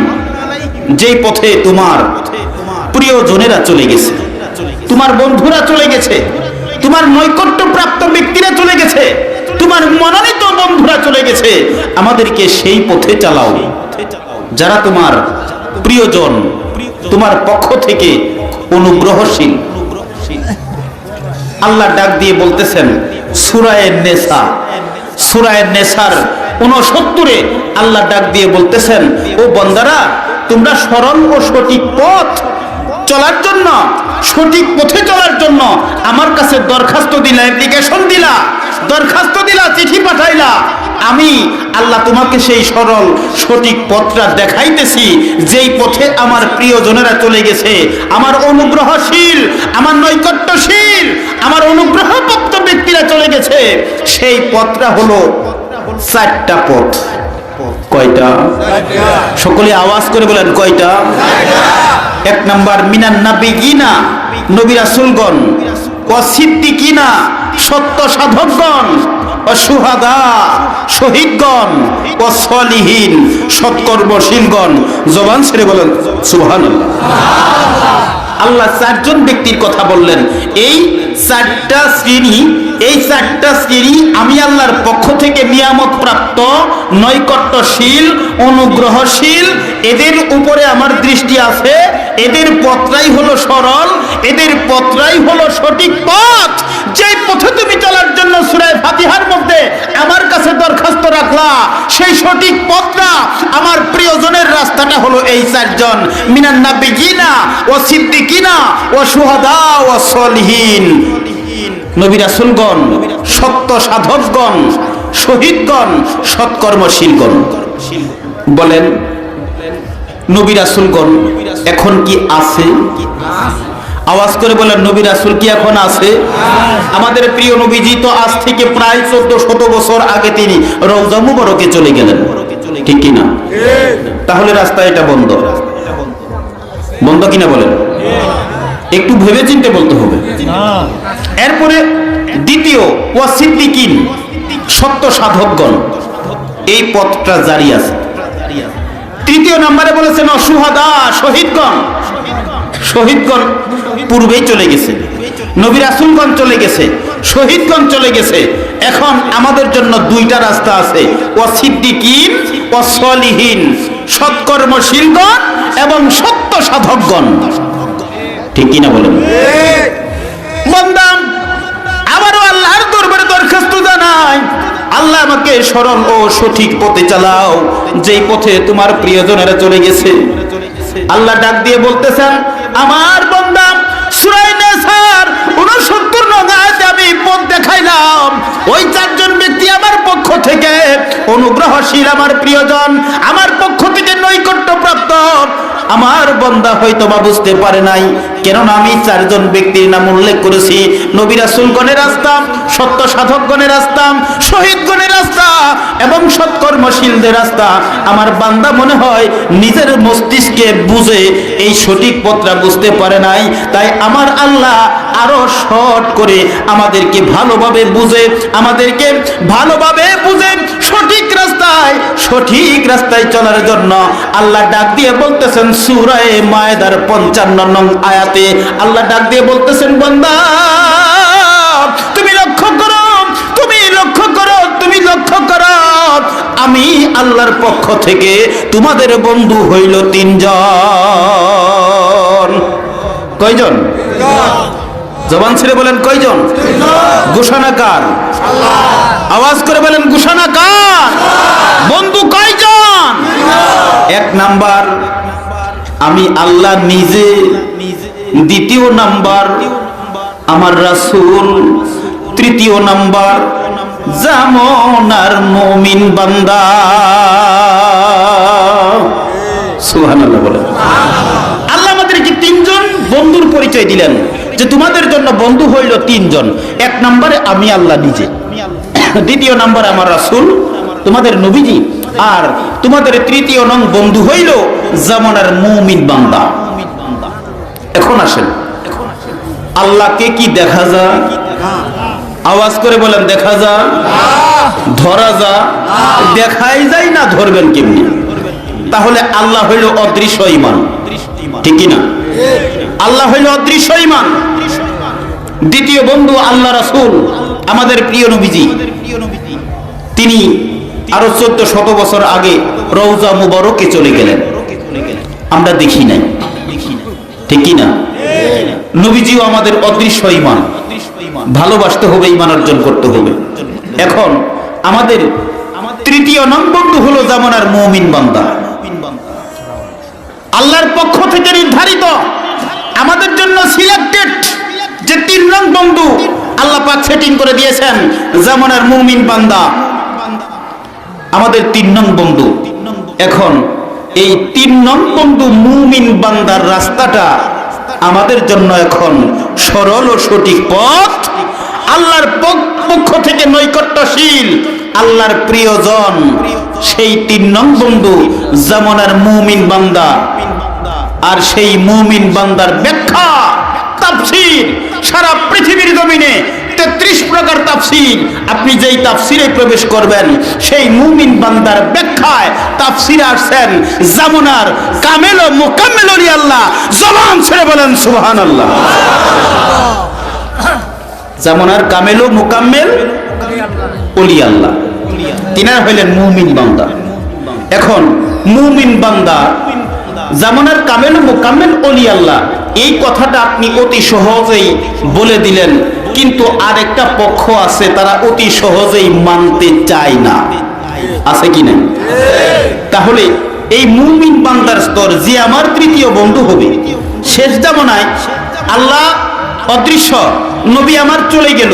যেই পথে তোমার প্রিয়জনেরা চলে গেছে, তোমার বন্ধুরা চলে গেছে, তোমার নৈকট্যপ্রাপ্ত ব্যক্তিরা চলে গেছে, তোমার মনোনীত বন্ধুরা চলে গেছে। আমাদেরকে সেই পথে চালাও যারা তোমার প্রিয়জন, তোমার পক্ষ থেকে অনুগ্রহশীল। আল্লাহ ডাক দিয়ে বলতেছেন সূরা নেসা, সূরা নেসার 69-এ আল্লাহ ডাক দিয়ে বলতেছেন, ও বান্দারা, তোমরা সরল ও সঠিক পথ চলার জন্য, সঠিক পথে চলার জন্য আমার কাছে দরখাস্ত দিলা, অ্যাপ্লিকেশন দিলা, দরখাস্ত দিলা, চিঠি পাঠাইলা। আমি আল্লাহ তোমাকে সেই সরল সঠিক পথটা দেখাইতেছি, যেই পথে আমার প্রিয়জনেরা চলে গেছে, আমার অনুগ্রহশীল, আমার নৈকট্যশীল, আমার অনুগ্রহপ্রাপ্ত ব্যক্তিরা চলে গেছে। সেই পথটা হলো 4টা পথ। কয়টা? সকলে আওয়াজ করে বলেন কয়টা? 1 নাম্বার মিনান নাবিয়িনা, নবী রাসূলগণ, ওয়া সিদ্দিকিনা, সত্য সাধকগণ, ও শুহাদা, শহীদগণ, ও সলিহিন, সৎকর্মশীলগণ। জবান ছেড়ে বলেন সুবহানাল্লাহ। আল্লাহ 4জন ব্যক্তির কথা বললেন। এই 4টা শ্রেণী, এই 4টা শ্রেণী আমি আল্লাহর পক্ষ থেকে নিয়ামত প্রাপ্ত, নৈকট্যশীল, অনুগ্রহশীল, এদের উপরে আমার দৃষ্টি আছে। এদের পথটাই হলো সরল, এদের পথটাই হলো সঠিক পথ। যে পথে তুমি চলার জন্য সূরা ফাতিহার মধ্যে আমার কাছে দরখাস্ত রাখলা, সেই সঠিক পথটা, আমার প্রিয়জনের রাস্তাটা হলো এই 4জন, মিনান নাবিয়িনা ওয়া সিদ্দিকিনা ওয়া শুহাদা ওয়া সলিহিন। নবী রাসূলগণ, সত্য সাধকগণ, শহীদগণ, সৎকর্মশীলগণ। বলেন নবী রাসূলগণ এখন কি আছে? আওয়াজ করে বলেন নবী রাসূল কি এখন আছে? আমাদের প্রিয় নবীজি তো আজ থেকে প্রায় 1400 বছর আগে তিনি রওজা মুবারকে চলে গেলেন, ঠিক কি না? তাহলে রাস্তা এটা বন্ধ, বন্ধ কিনা বলেন? একটু ভেবে চিন্তে বলতে হবে। এরপরে দ্বিতীয়, ওয়া সিদ্দিকিন, সত্য সাধকগণ, এই পথটা জারি আছে। তৃতীয় নম্বরে বলেছেন অশুহাদা, শহীদগণ। শহীদগণ পূর্বেই চলে গেছে, নবী রাসূলগণ চলে গেছে, শহীদগণ চলে গেছে। এখন আমাদের জন্য 2টা রাস্তা আছে, ওয়া সিদ্দিকিন ওয়া সলিহিন, সৎকর্মশীলগণ এবং সত্য সাধকগণ, ঠিক কিনা বলেন? বান্দা আবারও আল্লাহর দরবারে দরখাস্ত জানাই, আল্লাহ আমাকে সরল ও সঠিক পথে চালাও, যেই পথে তোমার প্রিয়জনেরা চলে গেছে। আল্লাহ ডাক দিয়ে বলতেছেন, আমার বান্দা সূরা নিসার 69 নং আয়াতে আমি পথ দেখাইলাম। ওই চারজন ব্যক্তি আমার পক্ষ থেকে অনুগ্রহশীল, আমার প্রিয়জন, আমার পক্ষ থেকে নৈকট্যপ্রাপ্ত। আমার বান্দা হয়তো বা বুঝতে পারে নাই, কেননা আমি চারজন ব্যক্তির নাম উল্লেখ করেছি। নবী রাসূলগণের রাস্তা, সত্য সাধকগণের রাস্তা, শহীদগণের রাস্তা এবং সৎকর্মশীলদের রাস্তা। আমার বান্দা মনে হয় নিজের মস্তিষ্কে বুঝে এই সঠিক পথটা বুঝতে পারে নাই, তাই আমার আল্লাহ আরো শর্ট করে আমাদেরকে ভালোভাবে বুঝে সঠিক রাস্তায় চলার জন্য আল্লাহ ডাক দিয়ে বলতেছেন সূরা মায়েদার 55 নং আয়াতে। আল্লাহ ডাক দিয়ে বলতেছেন, বান্দা তুমি লক্ষ্য করো, আমি আল্লাহর পক্ষ থেকে তোমাদের বন্ধু হইল 3 জন। কয়জন? জবান ছেড়ে বলেন কয়জন? ঘোষণা কার? আওয়াজ করে বলেন ঘোষণা কার? বন্ধু কয়জন? 1 নাম্বার আমি আল্লাহ নিজে, দ্বিতীয় নাম্বার আমার রাসূল, তৃতীয় নাম্বার জামনার মুমিন বান্দা। সুবহানাল্লাহ বলেন। আল্লাহ আমাদেরকে 3 জন বন্ধুর পরিচয় দিলেন, যে তোমাদের জন্য বন্ধু হইল 3 জন। 1 নম্বরে আমি আল্লাহ নিজে, দ্বিতীয় নম্বরে আমার রাসূল তোমাদের নবীজি, আর তোমাদের তৃতীয় নং বন্ধু হইল জামানার মুমিন বান্দা। এখন আসেন, আল্লাহকে কি দেখা যায়? আওয়াজ করে বলেন দেখা যায়? ধরা যায়? দেখাই যায় না, ধরবেন কেমনি? তাহলে আল্লাহ হইল অদৃশ্য ঈমান, ঠিক কি না? আল্লাহ হইল অদৃশ্য ঈমান। দ্বিতীয় বন্ধু আল্লাহ রাসূল, আমাদের প্রিয় নবীজি। তিনি আরো 1400 বছর আগে রওজা মুবারকে চলে গেলেন, আমরা দেখি নাই, ঠিক কি না? নবীজিও আমাদের অদৃশ্য ঈমান, ভালোবাসতে হবে, ঈমান অর্জন করতে হবে। এখন আমাদের তৃতীয় নং বন্ধু হলো জামানার মুমিন বান্দা। আল্লাহর পক্ষ থেকে নির্ধারিত, আমাদের জন্য সিলেক্টেড যে 3 নং বন্ধু আল্লাহ পাক সেটিং করে দিয়েছেন, জামানার মুমিন বান্দা আমাদের 3 নং বন্ধু। এখন এই 3 নং বন্ধু মুমিন বান্দার রাস্তাটা আমাদের জন্য এখন সরল ও সঠিক পথ। আল্লাহর পক্ষ থেকে নৈকট্যশীল, আল্লাহর প্রিয়জন, সেই 3 নং বন্ধু জামানার মুমিন বান্দা। আর সেই মুমিন বান্দার ব্যাখ্যা, তাফসীর সারা পৃথিবীর জমিনে 33 প্রকার তাফসীর। আপনি যেই তাফসীরে প্রবেশ করবেন, সেই মুমিন বান্দার ব্যাখ্যায় তাফসীরে আসছেন জামানার কামেল ও মুকাম্মেল ওলি আল্লাহ। জবান ছেড়ে বলেন সুবহানাল্লাহ। জামানার কামেল ও মুকাম্মেল ওলি আল্লাহ, তিনারা হইলেন মুমিন বান্দা। এখন মুমিন বান্দা জামানার কামেল ও মুকাম্মেল ওলি আল্লাহ, এই কথাটা আপনি অতি সহজেই বলে দিলেন, কিন্তু আরেকটা পক্ষ আছে, তারা অতি সহজেই মানতে চায় না। আছে কি না? তাহলে এই মুমিন বান্দার স্তর, যে আমার তৃতীয় বন্ধু হবে, শেষ জামানায় আল্লাহ অদৃশ্য, নবী আমার চলে গেল,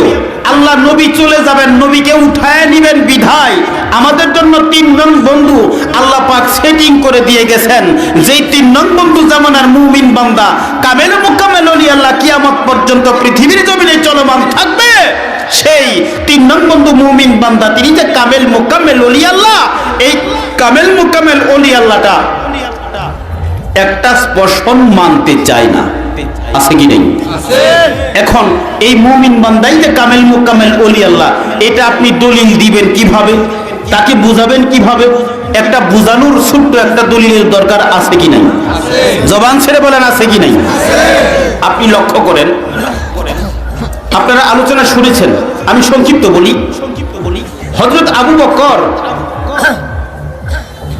আল্লাহ নবী চলে যাবেন, নবীকে উঠায় নিবেন বিধায় আমাদের জন্য 3 নং বন্ধু আল্লাহ পাক সেটিং করে দিয়ে গেছেন। যেই 3 নং বন্ধু জামানার মুমিন বান্দা, কামেল ও মুকাম্মেল ওলি আল্লাহ, কিয়ামত পর্যন্ত পৃথিবীর জমিনে চলমান থাকবে। সেই 3 নং বন্ধু মুমিন বান্দা, তিনি যে কামেল মুকাম্মেল ওলি আল্লাহ, এই কামেল মুকাম্মেল ওলি আল্লাহটা একটা স্পর্শন মানতে চায় না। আছে কি নেই? এখন এই মুমিন বান্দাই যে কামেল মুকাম্মেল ওলি আল্লাহ, এটা আপনি দলিল দিবেন কিভাবে? তাকে বুঝাবেন কিভাবে? একটা বুঝানোর ছোট্ট একটা দলিলের দরকার আছে কি নাই? জবান ছেড়ে বলেন আছে কি নাই? আপনি লক্ষ্য করেন, আপনারা আলোচনা শুনেছেন, আমি সংক্ষিপ্ত বলি। হযরত আবু বকর,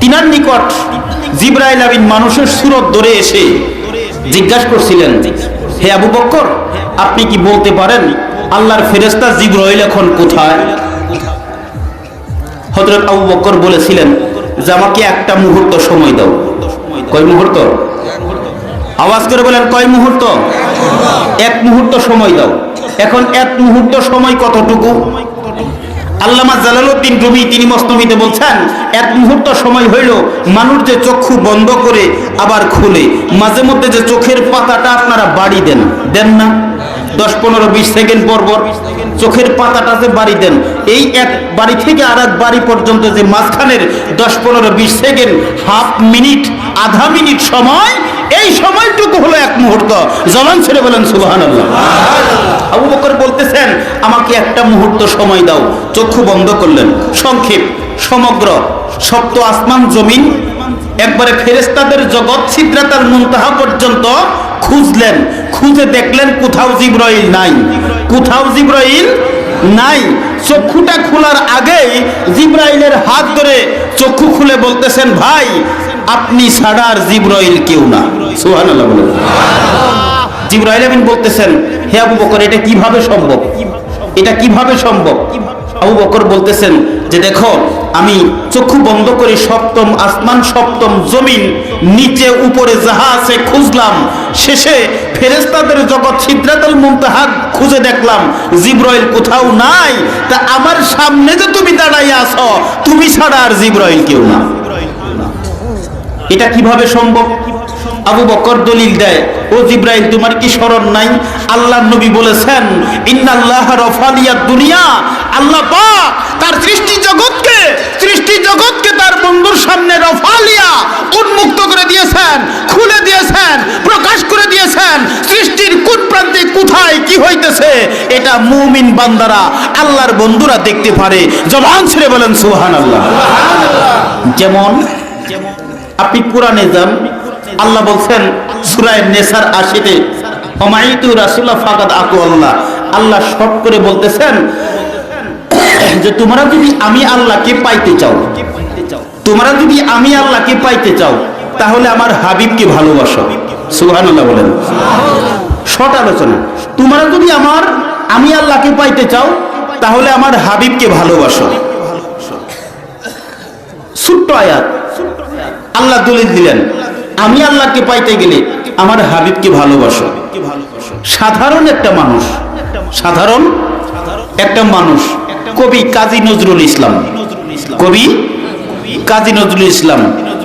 তিনার নিকট জিবরাইল আমিন মানুষের সুরত ধরে এসে জিজ্ঞাসা করছিলেন, হে আবু বকর, আপনি কি বলতে পারেন আল্লাহর ফেরেশতা জিবরাইল এখন কোথায়? হযরত আবু বকর বলেছিলেন যে আমাকে একটা মুহূর্ত সময় দাও। কয় মুহূর্ত? আওয়াজ করে বলেন, কয় মুহূর্ত? এক মুহূর্ত সময় দাও। এখন এক মুহূর্ত সময় কতটুকু? আল্লামা জালালউদ্দিন রুমি তিনি মসনবিতে বলছেন, এক মুহূর্ত সময় হইল মানুষ যে চক্ষু বন্ধ করে আবার খুলে, মাঝে মধ্যে যে চোখের পাতাটা আপনারা বাড়ি দেন, দেন না? 10-15-20 সেকেন্ড পর পর চোখের পাতাটা যে বাড়ি দেন, এই এক বাড়ি থেকে আর এক বাড়ি পর্যন্ত যে মাঝখানের 10-15-20 সেকেন্ড, হাফ মিনিট, আধা মিনিট সময়, এই সময়টুকু হলো এক মুহূর্ত। জবান ছেড়ে বলেন সুবহানাল্লাহ। আবু বকর বলতেছেন আমাকে একটা মুহূর্ত সময় দাও। চক্ষু বন্ধ করলেন। সংক্ষেপ, সমগ্র সপ্ত আসমান জমিন একবারে ফেরেশতাদের জগৎ সিদরাতুল মুনতাহা পর্যন্ত খুঁজলেন। খুঁজে দেখলেন কোথাও জিবরাইল নাই, কোথাও জিবরাইল নাই। চক্ষুটা খোলার আগেই জিবরাইলের হাত ধরে চক্ষু খুলে বলতেছেন, ভাই আপনি ছাড়া আর জিবরাইল কেউ না। সুবহানাল্লাহ বলেন। জিবরাইল আমিন বলতেছেন, হে আবু বকর এটা কিভাবে সম্ভব? এটা কিভাবে সম্ভব? আবু বকর বলতেছেন যে দেখো, আমি চক্ষু বন্ধ করে সপ্তম আসমান, সপ্তম জমিন, নিচে উপরে যাহা আছে খুঁজলাম, শেষে ফেরেশতাদের জগৎ সিদরাতুল মুনতাহা খুঁজে দেখলাম জিবরাইল কোথাও নাই। তা আমার সামনে যে তুমি দাঁড়াইয়া আছো, তুমি ছাড়া আর জিবরাইল কেউ না। এটা কিভাবে সম্ভব? আবু বকর দলিল দেয়, ও জিবরাইল তোমার কি স্মরণ নাই? আল্লাহর নবী বলেছেন, ইন্নাল্লাহ রাফালিয়াদ দুনিয়া, আল্লাহ পাক তার সৃষ্টি জগৎকে তার বন্ধুর সামনে রাফালিয়া উন্মুক্ত করে দিয়েছেন, খুলে দিয়েছেন, প্রকাশ করে দিয়েছেন। সৃষ্টির কোন প্রান্তে কোথায় কি হইতেছে এটা মুমিন বান্দারা, আল্লাহর বন্ধুরা দেখতে পারে। জবান ছেড়ে বলেন সুবহানাল্লাহ। যেমন আপনি কোরআনে যান, আল্লাহ বলছেন সূরা নিসার 80-তে, ওমাইতু রাসূলা ফাকাদ আতু আল্লাহ। আল্লাহ শর্ট করে বলতেছেন যে তোমরা যদি আমি আল্লাহকে পাইতে চাও, তোমরা যদি আমি আল্লাহকে পাইতে চাও, তাহলে আমার হাবিবকে ভালোবাসো। সুবহানাল্লাহ বলেন। শর্ট আলোচনা। তোমরা যদি আমি আল্লাহকে পাইতে চাও, তাহলে আমার হাবিবকে ভালোবাসো। ছোট্ট আয়াত, আল্লাহ দলিল দিলেন, আমি আল্লাহকে পাইতে গেলে আমার হাবিবকে ভালোবাসো। সাধারণ একটা মানুষ, কবি কাজী নজরুল ইসলাম, কবি কাজী নজরুল ইসলাম,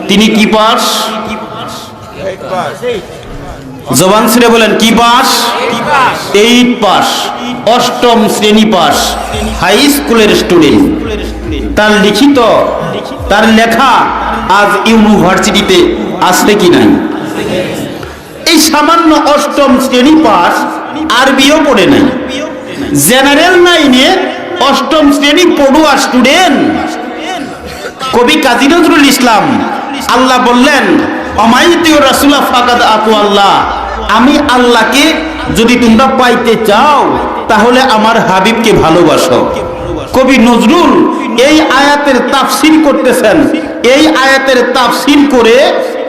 তিনি কি পাস? জবান ছেড়ে বলেন কি পাস? 8 পাস, 8ম শ্রেণী পাস, হাই স্কুলের স্টুডেন্ট। তার লিখিত, তার লেখা আজ ইউনিভার্সিটিতে আসছে কি নাই? এই সামান্য 8ম শ্রেণী পাস, আরবিও পড়ে নাই, জেনারেল লাইনে 8ম শ্রেণী পড়ুয়া স্টুডেন্ট। কবি কাজী নজরুল ইসলাম, আল্লাহ বললেন ওমাইতু রাসূলা ফাকাদ আতু আল্লাহ, আমি আল্লাহকে যদি তোমরা পাইতে চাও, তাহলে আমার হাবিবকে ভালোবাসো। কবি নজরুল এই আয়াতের তাফসীর করতেছেন। এই আয়াতের তাফসীর করে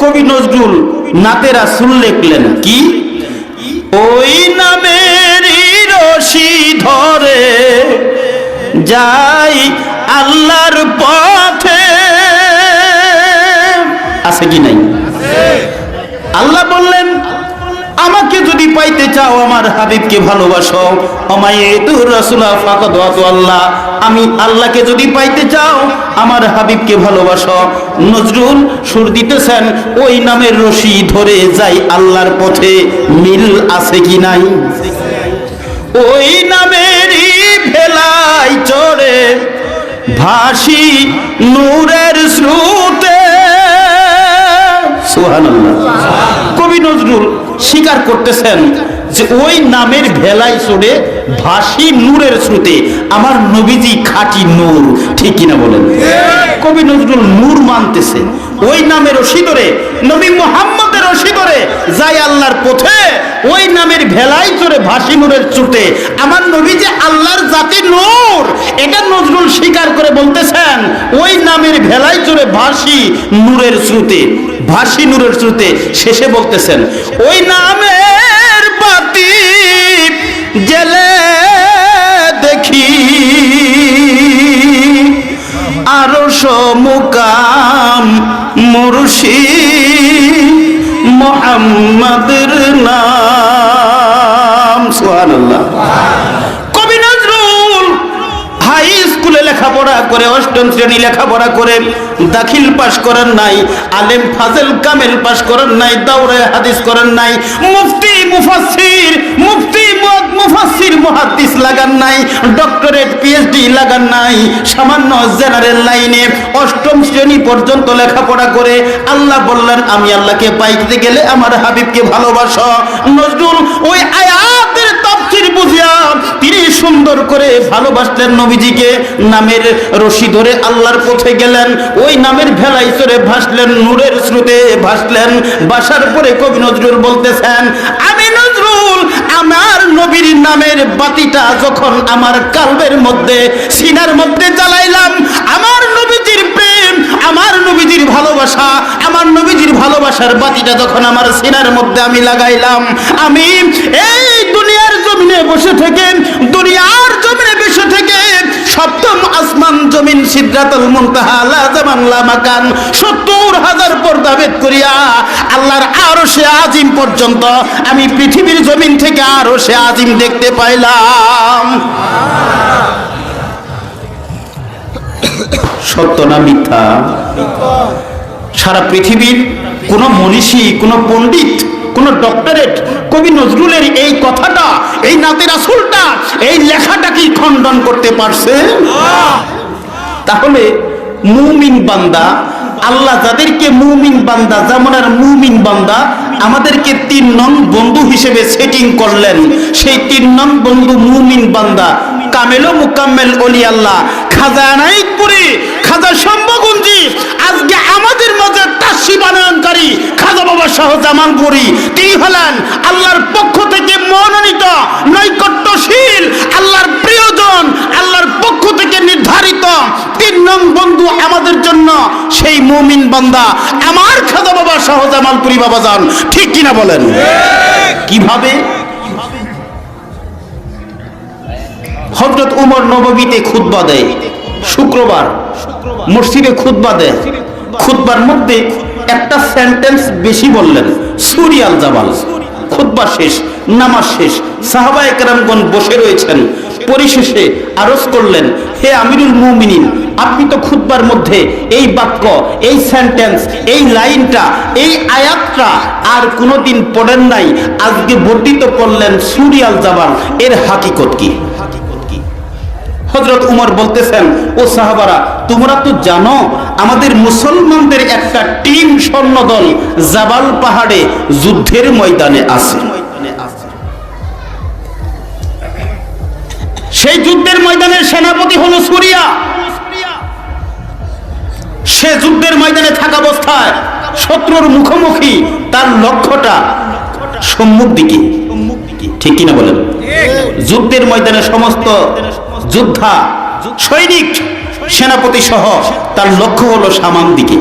কবি নজরুল নাতে রাসূল লিখলেন কি? ওই নামেরই রশি ধরে যাই আল্লাহর পথে। আছে কি নাই? আল্লাহ বললেন আমাকে যদি পাইতে চাও, আমার হাবিবকে ভালোবাসো। ওমাইতু রাসূলা ফাকাদ আতু আল্লাহ, আমি আল্লাহকে যদি পাইতে চাও, আমার হাবিবকে ভালোবাসো। নজরুল সুর দিতেছেন, ওই নামের রশি ধরে যাই আল্লাহর পথে, মিল আছে কি নাই? ওই নামেরই ভেলায় চড়ে ভাসি নূরের স্রোতে। সুবহানাল্লাহ। কবি নজরুল স্বীকার করতেছেন যে ওই নামের ভেলায় চড়ে ভাসি নূরের স্রোতে, আমার নবীজি খাঁটি নূর। ঠিক কিনা বলেন? কবি নজরুল নূর মানতেছে। ওই নামের রশি ধরে, নবী মুহাম্মদের রশি ধরে যাই আল্লাহর পথে, ওই নামের ভেলায় চড়ে ভাসি নূরের স্রোতে, আমার নবী যে আল্লাহর জাতি নূর, এটা নজরুল স্বীকার করে বলতেছেন ওই নামের ভেলায় চড়ে ভাসি নূরের স্রোতে, ভাসি নূরের স্রোতে। শেষে বলতেছেন ওই নামের বাতি জেলে দেখি আরশ মুকাম মুর্শিদ মুহাম্মাদের নাম। সুবহানাল্লাহ। কবি নজরুল হাই স্কুলে লেখাপড়া করে, অষ্টম শ্রেণী লেখাপড়া করে দাখিল পাশ করেন নাই, আলেম ফাজেল কামেল পাশ করেন নাই, দাওরে হাদিস করেন নাই, মুফতি মুফাসসির মুহাদ্দিস লাগান নাই, ডক্টরেট পিএইচডি লাগান নাই, সামান্য জেনারেল লাইনে অষ্টম শ্রেণী পর্যন্ত লেখাপড়া করে আল্লাহ বললেন আমি আল্লাহকে পাইতে গেলে আমার হাবিবকে ভালোবাসো। নজরুল ওই আয়াতের তাফসীর বুঝিয়া তিনি সুন্দর করে ভালোবাসলেন নবীজিকে, নামের রশি ধরে আল্লাহর পথে গেলেন, ওই নামের ভেলায় চড়ে ভাসলেন, নূরের স্রোতে ভাসলেন। ভাসার পরে কবি নজরুল বলতেছেন, আমি নজরুল আমার নবীর নামের বাতিটা যখন আমার কালবের মধ্যে সিনার মধ্যে জ্বালাইলাম, আমার নবীজির প্রেম, আমার নবীজির ভালোবাসা, আমার নবীজির ভালোবাসার বাতিটা যখন আমার সিনার মধ্যে আমি লাগাইলাম, আমি এই দুনিয়ার জমিনে বসে থেকে, দুনিয়ার জমিনে বসে থেকে সপ্তম আসমান জমিন সিদরাতুল মুনতাহা লা জামান লা মাকান ৭০,০০০ পর্দা ভেদ করিয়া আল্লাহর আরশে আজিম পর্যন্ত আমি পৃথিবীর জমিন থেকে আরশে আজিম দেখতে পাইলাম। সত্য না মিথ্যা? সারা পৃথিবীর কোন মনীষী, কোন পণ্ডিত, কোন ডক্টরেট কবি নজরুলের এই কথাটা, এই নাতে রাসূলটা, এই লেখাটা কি খণ্ডন করতে পারছে? তাহলে মুমিন বান্দা, আল্লাহ যাদেরকে মুমিন বান্দা, জামানার মুমিন বান্দা আমাদেরকে ৩ নং বন্ধু হিসেবে সেটিং করলেন, সেই ৩ নং বন্ধু মুমিন বান্দা কামেল ও মুকাম্মেল ওলি আল্লাহ খাজা আনাইতপুরি, খাজা শম্ভুগঞ্জি, আজকে আমাদের মাঝে তাসি বানায়নকারী খাজা বাবা শাহ জামালপুরি, তিনি হলেন আল্লাহর পক্ষ থেকে মনোনীত, নৈকট্যশীল, আল্লাহর প্রিয়জন, আল্লাহর পক্ষ থেকে নির্ধারিত ৩ নং বন্ধু আমাদের জন্য সেই মুমিন বান্দা আমার খাজা বাবা শাহ জামালপুরি বাবাজান। ঠিক কিনা বলেন? কিভাবে? হযরত উমর নববীতে খুতবা দেয়, শুক্রবার মসজিদে খুতবা দেয়, খুতবার মধ্যে একটা সেন্টেন্স বেশি বললেন, সুরিয়াল জাবাল। খুতবা শেষ, নামাজ শেষ, সাহাবায়ে কেরামগণ বসে রয়েছেন, পরিশেষে আরজ করলেন, হে আমিরুল মুমিনিন, আপনি তো খুতবার মধ্যে এই বাক্য, এই সেন্টেন্স, এই লাইনটা, এই আয়াতটা আর কোনোদিন পড়েন নাই, আজকে বর্ধিত করলেন সুরিয়াল জাবাল, এর হাকিকত কি? হযরত উমর বলতেছেন, ও সাহাবারা, তোমরা তো জানো আমাদের মুসলমানদের একটা টিম সৈন্যদল জাবাল পাহাড়ে যুদ্ধের ময়দানে আছে। সেই যুদ্ধের ময়দানের সেনাপতি হলো সুরিয়া। সে যুদ্ধের ময়দানে থাকা অবস্থায় শত্রুর মুখোমুখি, তার লক্ষ্যটা সম্মুখ দিকে। ঠিক কিনা বলেন? যুদ্ধের ময়দানে সমস্ত যোদ্ধা, সৈনিক, সেনাপতি সহ তার লক্ষ্য হলো সামান দিকে।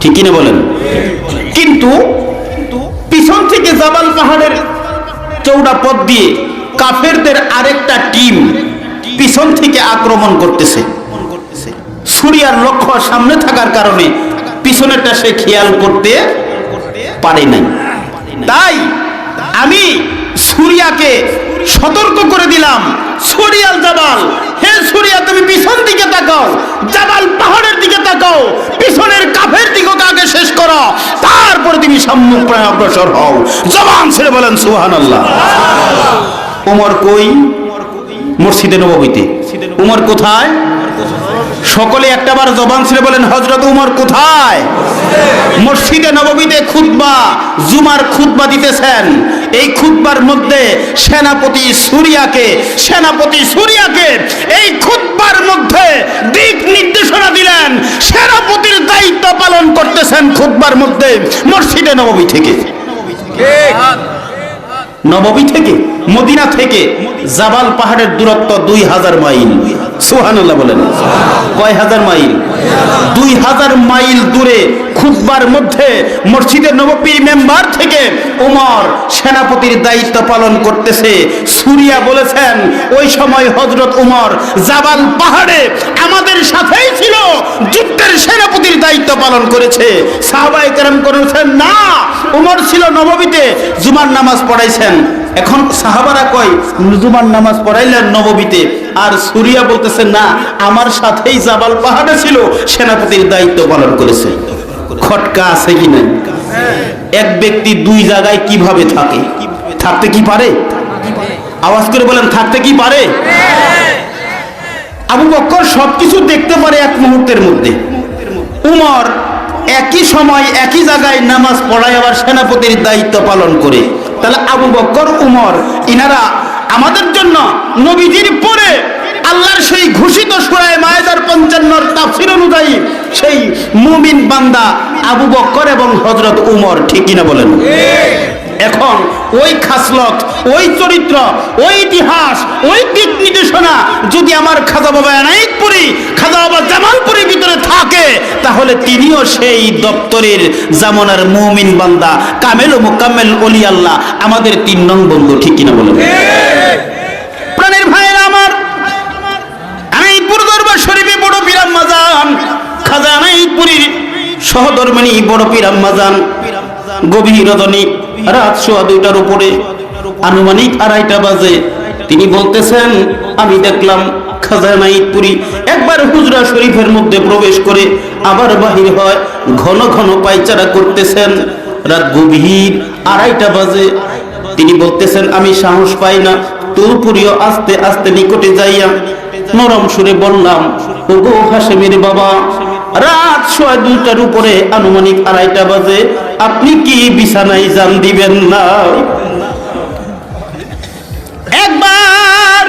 ঠিক কিনা বলেন? কিন্তু পিছন থেকে জাবাল পাহাড়ের চৌড়া পথ দিয়ে কাফেরদের আরেকটা টিম পিছন থেকে আক্রমণ করতেছে। সুরিয়ার লক্ষ্য সামনে থাকার কারণে পিছনেরটা সে খেয়াল করতে পারে নাই। তাই আমি সুরিয়াকে সতর্ক করে দিলাম, সুরিয়াল জাবাল, হে সুরিয়া, তুমি পিছন দিকে তাকাও, জাবাল পাহাড়ের দিকে তাকাও, পিছনের কাফের দিকে আগে শেষ করো, তারপরে তুমি সম্মুখ প্রায় অগ্রসর হও। জবান ছেড়ে বলেন সুবহানাল্লাহ। ওমর কই? মসজিদে নববীতে। উমর কোথায়? সকলে একটাবার জবান ছেড়ে বলেন, হযরত উমর কোথায়? মসজিদে নববীতে খুতবা, জুমার খুতবা দিতেছেন। এই খুতবার মধ্যে সেনাপতি সুরিয়াকে এই খুতবার মধ্যে দিক নির্দেশনা দিলেন। সেনাপতির দায়িত্ব পালন করতেছেন খুতবার মধ্যে মসজিদে নববী থেকে। নববী থেকে, মদিনা থেকে জাবাল পাহাড়ের দূরত্ব 2000 মাইল। সুবহানাল্লাহ বলেন। কয় হাজার মাইল? 2000 মাইল দূরে খুতবার মধ্যে মসজিদের নববীর মেম্বার থেকে ওমর সেনাপতির দায়িত্ব পালন করতেছে। সুরিয়া বলেছেন ওই সময় হযরত ওমর জাবাল পাহাড়ে আমাদের সাথেই ছিল, যুদ্ধের সেনাপতির দায়িত্ব পালন করেছে। সাহাবায়ে কেরাম করেছেন না, ওমর ছিল নববীতে জুমার নামাজ পড়াইছেন। এখন সাহাবারা কয় জুমার নামাজ পড়াইলেন নববীতে, আর সুরিয়া বলতেছে না, আমার সাথেই জাবাল পাহাড়ে ছিল, সেনাপতির দায়িত্ব পালন করেছে। খটকা আছে কি নাই? এক ব্যক্তি দুই জায়গায় কিভাবে থাকে? থাকতে কি পারে? আওয়াজ করে বলেন, থাকতে কি পারে? আবু বকর সবকিছু দেখতে পারে এক মুহূর্তের মধ্যে। উমর একই সময় একই জায়গায় নামাজ পড়ায়, আবার সেনাপতির দায়িত্ব পালন করে। তাহলে আবু বকর উমর ইনারা আমাদের জন্য নবীজির পরে আল্লাহর সেই ঘোষিত সূরা মায়েদার 55 তাফসীর অনুযায়ী সেই মুমিন বান্দা আবু বকর এবং হযরত উমর, ঠিক কিনা বলেন? এখন ওই খাসলত, ওই চরিত্র, ওই ইতিহাস, ওই দিক নির্দেশনা যদি আমার খাজা বাবা এনায়েতপুরী, খাজা বাবা জামালপুরীর ভিতরে থাকে, তাহলে তিনিও সেই দপ্তরের জামানার মুমিন বান্দা, কামেল ও মুকাম্মেল ওলি আল্লাহ, আমাদের 3 নং বন্ধু, ঠিক কিনা বলেন? প্রাণের ভাইয়েরা আমার, এনায়েতপুর দরবার শরীফে বড় পীর আম্মা জান খাজা এনায়েতপুরীর সহধর্মিণী বড় পীর আম্মা জান গভীর রজনী রাত 2:15 উপরে আনুমানিক 2:30 বাজে তিনি বলতেছেন, আমি দেখলাম খাজা এনায়েতপুরী একবার হুজরা শরীফের মধ্যে প্রবেশ করে আবার বাহির হয়, ঘন ঘন পায়চারা করতেছেন। রাত গভীর 2:30 বাজে তিনি বলতেছেন, আমি সাহস পাই না, তবুও আস্তে আস্তে নিকটে যাইয়া নরম সুরে বললাম, ওগো হাশেমের বাবা, রাত 2:30 উপরে আনুমানিক 2:30 বাজে আপনি কি বিছানায় জান দিবেন না? একবার,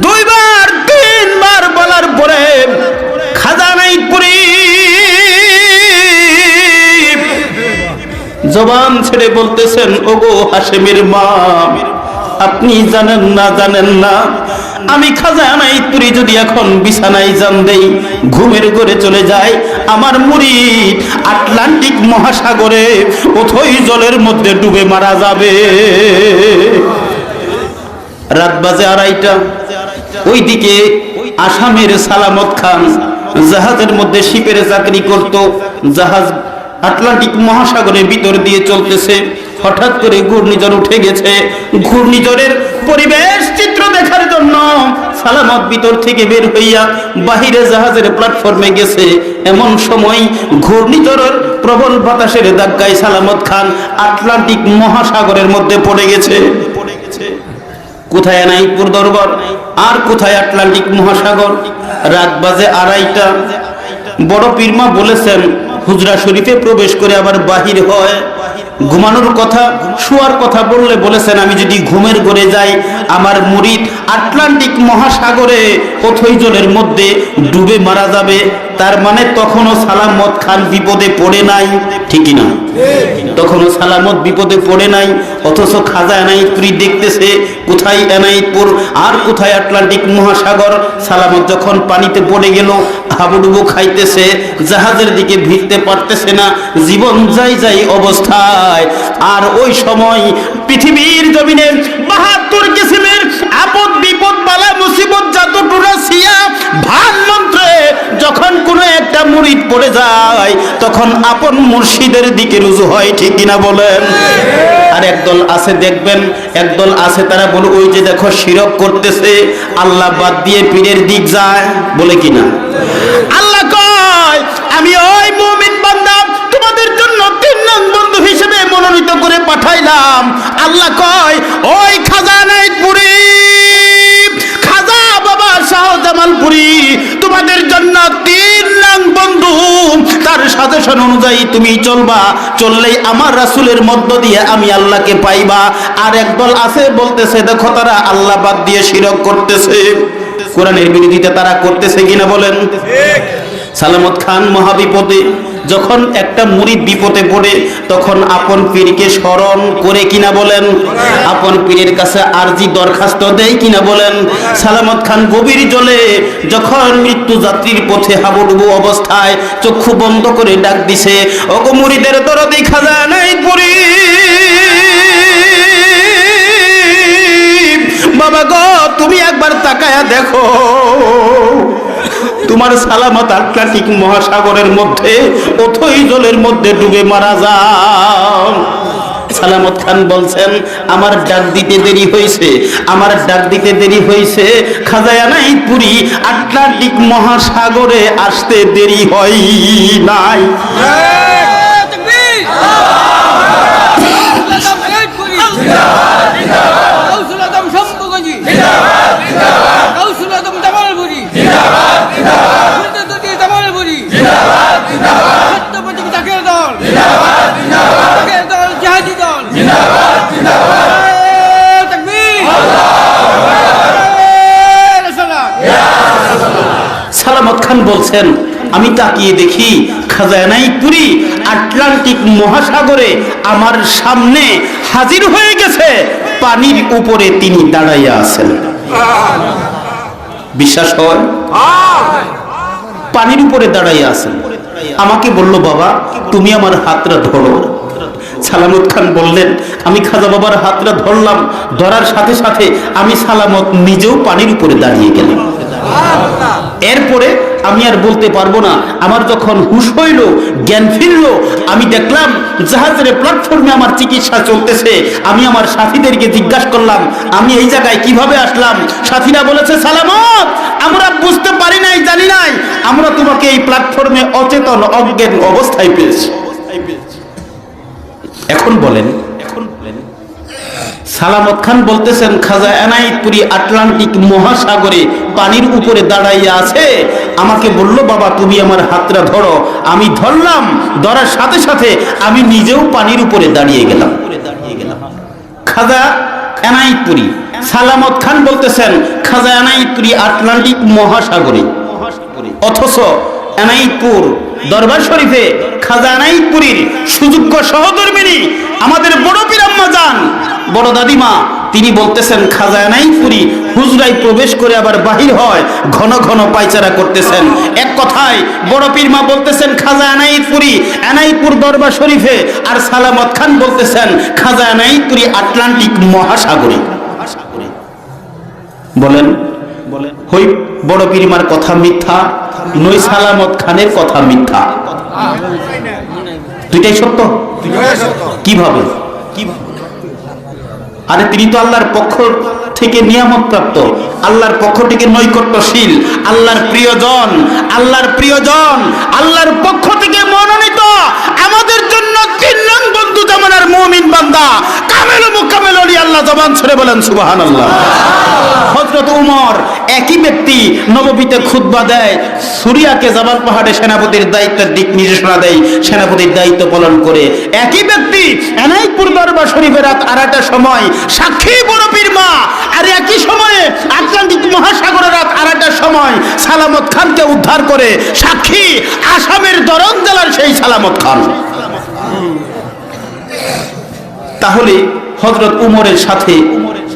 দুইবার, তিনবার বলার পরে খাজা এনায়েতপুরী জবান ছেড়ে বলতেছেন, ওগো হাশেমের মা, আপনি জানেন না, জানেন না, আমি খাজা এনায়েতপুরী যদি এখন বিছানায় জান দেই, ঘুমের ঘরে চলে যায়, আমার মুরিদ আটলান্টিক মহাসাগরে অথই জলের মধ্যে ডুবে মারা যাবে। রাত বাজে 2:30। ওইদিকে আসামের সালামত খান জাহাজের মধ্যে শিপের চাকরি করত, জাহাজ আটলান্টিক মহাসাগরের ভিতর দিয়ে চলতেছে, হঠাৎ করে ঘূর্ণিঝড় উঠে গেছে। ঘূর্ণিঝড়ের পরিবেশ চিত্র দেখার জন্য সালামত ভিতর থেকে বের হইয়া বাহিরে জাহাজের প্ল্যাটফর্মে গেছে। এমন সময় ঘূর্ণিঝড়ের প্রবল বাতাসের ধাক্কায় সালামত খান আটলান্টিক মহাসাগরের মধ্যে পড়ে গেছে। কোথায় এনায়েতপুর দরবার আর কোথায় আটলান্টিক মহাসাগর? রাত বাজে 2:30। বড় পীরমা বলেছেন, হুজরা শরীফে প্রবেশ করে আবার বাহির হয়, ঘুমানোর কথা, শোয়ার কথা বললে বলেছেন, আমি যদি ঘুমের ঘরে যাই, আমার মুরিদ আটলান্টিক মহাসাগরে অথই জলের মধ্যে ডুবে মারা যাবে। তার মানে তখনও সালামত খান বিপদে পড়ে নাই, ঠিক না? তখনও সালামত বিপদে পড়ে নাই। অথচ খাজা এনায়েতপুরী দেখতেছে কোথায় এনায়েতপুর আর কোথায় আটলান্টিক মহাসাগর। সালামত যখন পানিতে পড়ে গেল, হাবুডুবু খাইতেছে, জাহাজের দিকে ভিড়তে পারতেছে না, জীবন যাই যাই অবস্থায়। আর ওই সময় পৃথিবীর জমিনে 72 কিসিমের আপদ বিপদ বালা মুসিবত জাদু টুনা সিয়া ভান মন্ত্রে যখন কোনো একটা মুরিদ পড়ে যায়, তখন আপন মুর্শিদের দিকে রুজু হয়, ঠিক কিনা বলেন? আর একদল আছে, দেখবেন একদল আছে, তারা বলে, ওই যে দেখো শিরক করতেছে, আল্লাহ বাদ দিয়ে পীরের দিক যায়, বলে কিনা? আল্লাহ কয়, আমি ওই মুমিন বান্দা তোমাদের জন্য 3 নং বন্ধু হিসেবে মনোনীত করে পাঠাইলাম। আল্লাহ কয়, ওই খাজা এনায়েতপুরী, খাজা বাবা শাহ জামালপুরী তোমাদের জন্য 3 নং বন্ধু। তার সাজেশন অনুযায়ী তুমি চলবা, চললেই আমার রাসূলের মধ্য দিয়ে আমি আল্লাহকে পাইবা। আর একদল আছে বলতেছে, দেখো তারা আল্লাহ বাদ দিয়ে শিরক করতেছে, কোরআনের বিরোধিতা তারা করতেছে কিনা বলেন? সালামত খান মহাবিপদে, যখন একটা মুরিদ বিপদে পড়ে তখন আপন পীরকে স্মরণ করে কিনা বলেন, আপন পীরের কাছে আরজি দরখাস্ত দেয় কিনা বলেন। সালামত খান গভীর জলে যখন মৃত্যু যাত্রীর পথে হাবুডুবু অবস্থায় চক্ষু বন্ধ করে ডাক দিছে, ওগো মুরিদের দরদি খাজা এনায়েতপুরী, বাবা গো তুমি একবার তাকায়া দেখো, তোমার সালামত আটলান্টিক মহাসাগরের মধ্যে অথই জলের মধ্যে ডুবে মারা যাও। সালামত খান বলছেন, আমার ডাক দিতে দেরি হয়েছে, আমার ডাক দিতে দেরি হয়েছে, খাজা এনায়েতপুরী আটলান্টিক মহাসাগরে আসতে দেরি হয় নাই। সালামত খান বলছেন, আমি তাকিয়ে দেখি খাজা এনায়েতপুরী আটলান্টিক মহাসাগরে আমার সামনে হাজির হয়ে গেছে, পানির উপরে তিনি দাঁড়াইয়া আছেন। বিশ্বাস হয়? পানির উপরে দাঁড়াইয়া আছেন। আমাকে বলল, বাবা তুমি আমার হাতটা ধরো। সালামত খান বললেন, আমি খাজা বাবার হাতটা ধরলাম, ধরার সাথে সাথে আমি সালামত নিজেও পানির উপরে দাঁড়িয়ে গেলাম। এরপরে আমি আর বলতে পারবো না, আমার যখন হুঁশ হইল, জ্ঞান ফিরল, আমি দেখলাম জাহাজের প্ল্যাটফর্মে আমার চিকিৎসা চলতেছে। আমি আমার সাথীদেরকে জিজ্ঞাসা করলাম, আমি এই জায়গায় কিভাবে আসলাম? সাথীরা বলেছে, সালামত আমরা বুঝতে পারি নাই, জানি নাই, আমরা তোমাকে এই প্ল্যাটফর্মে অচেতন অজ্ঞান অবস্থায় পেয়েছি। এখন বলেন, সালামত খান বলতেছেন খাজা এনায়েতপুরী আটলান্টিক মহাসাগরে পানির উপরে দাঁড়াইয়া আছে, আমাকে বলল, বাবা তুমি আমার হাতটা ধরো। আমি ধরলাম, ধরার সাথে সাথে আমি নিজেও পানির উপরে দাঁড়িয়ে গেলাম। খাজা এনায়েতপুরী, সালামত খান বলতেছেন খাজা এনায়েতপুরী আটলান্টিক মহাসাগরে, অথচ এনায়েতপুর দরবার শরীফে খাজা এনায়েতপুরীর সুযোগ্য সহধর্মিনী আমাদের বড় পীর আম্মা জান, বড় দাদিমা, তিনি বলতেছেন খাজা এনায়েতপুরী হুজরায় প্রবেশ করে আবার বাহির হয়, ঘন ঘন পায়চারা করতেছেন। এক কথায় বড় পীর মা বলতেছেন খাজা এনায়েতপুরী এনায়েতপুর দরবার শরীফে, আর সালামত খান বলতেছেন খাজা এনায়েতপুরী আটলান্টিক মহাসাগরে। বলেন হই বড় পীরমার কথা মিথ্যা, নই সালামত খানের কথা মিথ্যা? দুইটাই সত্য। কিভাবে? আরে তিনি তো আল্লাহর পক্ষ থেকে নিয়ামত প্রাপ্ত, আল্লাহর পক্ষ থেকে নৈকট্যশীল, আল্লাহর প্রিয়জন, আল্লাহর প্রিয়জন, আল্লাহর পক্ষ থেকে মনোনীত আমাদের জন্য তিন নং বন্ধু জামানার মুমিন বান্দা কামেল মুকামেল ওলি আল্লাহ। জবান ছেড়ে বলেন সুবহানাল্লাহ। হযরত উমর একই ব্যক্তি নববীতে খুতবা দেয়, সুরিয়াকে জাবাল পাহাড়ে সেনাপতির দায়িত্বের দিক নির্দেশনা দেয়, সেনাপতির দায়িত্ব পালন করে। একই ব্যক্তি এনায়েতপুর দরবার শরীফে রাত 2:30টার সময় সাক্ষী বড় পীর মা, আর একই সময়ে আটলান্টিক মহাসাগরে রাত 2:30টার সময় সালামত খানকে উদ্ধার করে সাক্ষী আসামের দরং জেলার সেই সালামত খান। তাহলে হযরত উমরের সাথে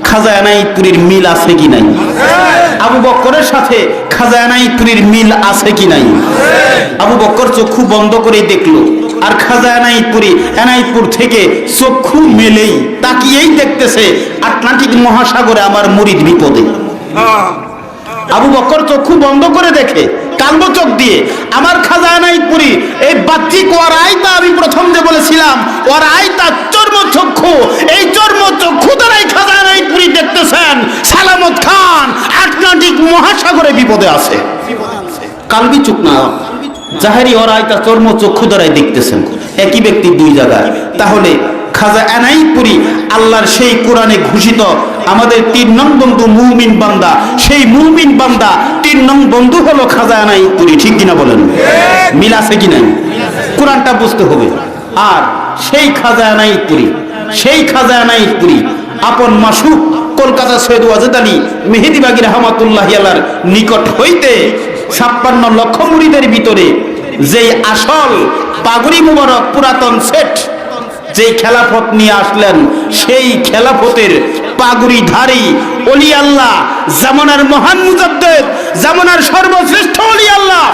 খাজা এনায়েতপুরীর মিল আছে কি নাই? আবু বকরের সাথে খাজা এনায়েতপুরীর মিল আছে কি নাই? আবু বকর চক্ষু বন্ধ করে দেখলো, আর খাজা এনায়েতপুরী এনায়েতপুর থেকে চক্ষু মেলেই তাকিয়েই দেখতেছে আটলান্টিক মহাসাগরে আমার মুরিদ বিপদে। আবু বকর চক্ষু বন্ধ করে দেখে কালবো চোখ দিয়ে, আমার খাজা এনায়েতপুরী এই বাহ্যিক ওয়ারাইতা, আমি প্রথম যে বলেছিলাম ওয়ারাইতা চর্মচক্ষু, এই চর্মচক্ষু দ্বারাই খাজা এনায়েতপুরী দেখতেছেন সালামত খান আটলান্টিক মহাসাগরে বিপদে আছে। কালবি চোখ না, জাহেরি ওয়ারাইতা চর্মচক্ষু দ্বারাই দেখতেছেন, একই ব্যক্তি দুই জায়গায়। তাহলে খাজা এনায়েতপুরী আল্লাহর সেই কোরআনে ঘোষিত আমাদের 3 নং বন্ধু মুমিন বান্দা, সেই মুমিন বান্দা 3 নং বন্ধু হলো খাজা এনায়েতপুরী। ঠিক কিনা বলেন? মিল আছে কি নাই? কোরআনটা বুঝতে হবে। আর সেই খাজা এনায়েতপুরী, সেই খাজা এনায়েতপুরী আপন মাসুক কলকাতা সৈয়দ ওয়াজেদ আলী মেহেদিবাগী রহমাতুল্লাহি আলাইহির নিকট হইতে 56 লক্ষ মুরিদের ভিতরে যেই আসল পাগড়ি মুবারক পুরাতন সেট যেই খেলাফত নিয়ে আসলেন, সেই খেলাফতের পাগড়িধারী ওলি আল্লাহ, জামানার মহান মুজাদ্দেদ, জামানার সর্বশ্রেষ্ঠ ওলি আল্লাহ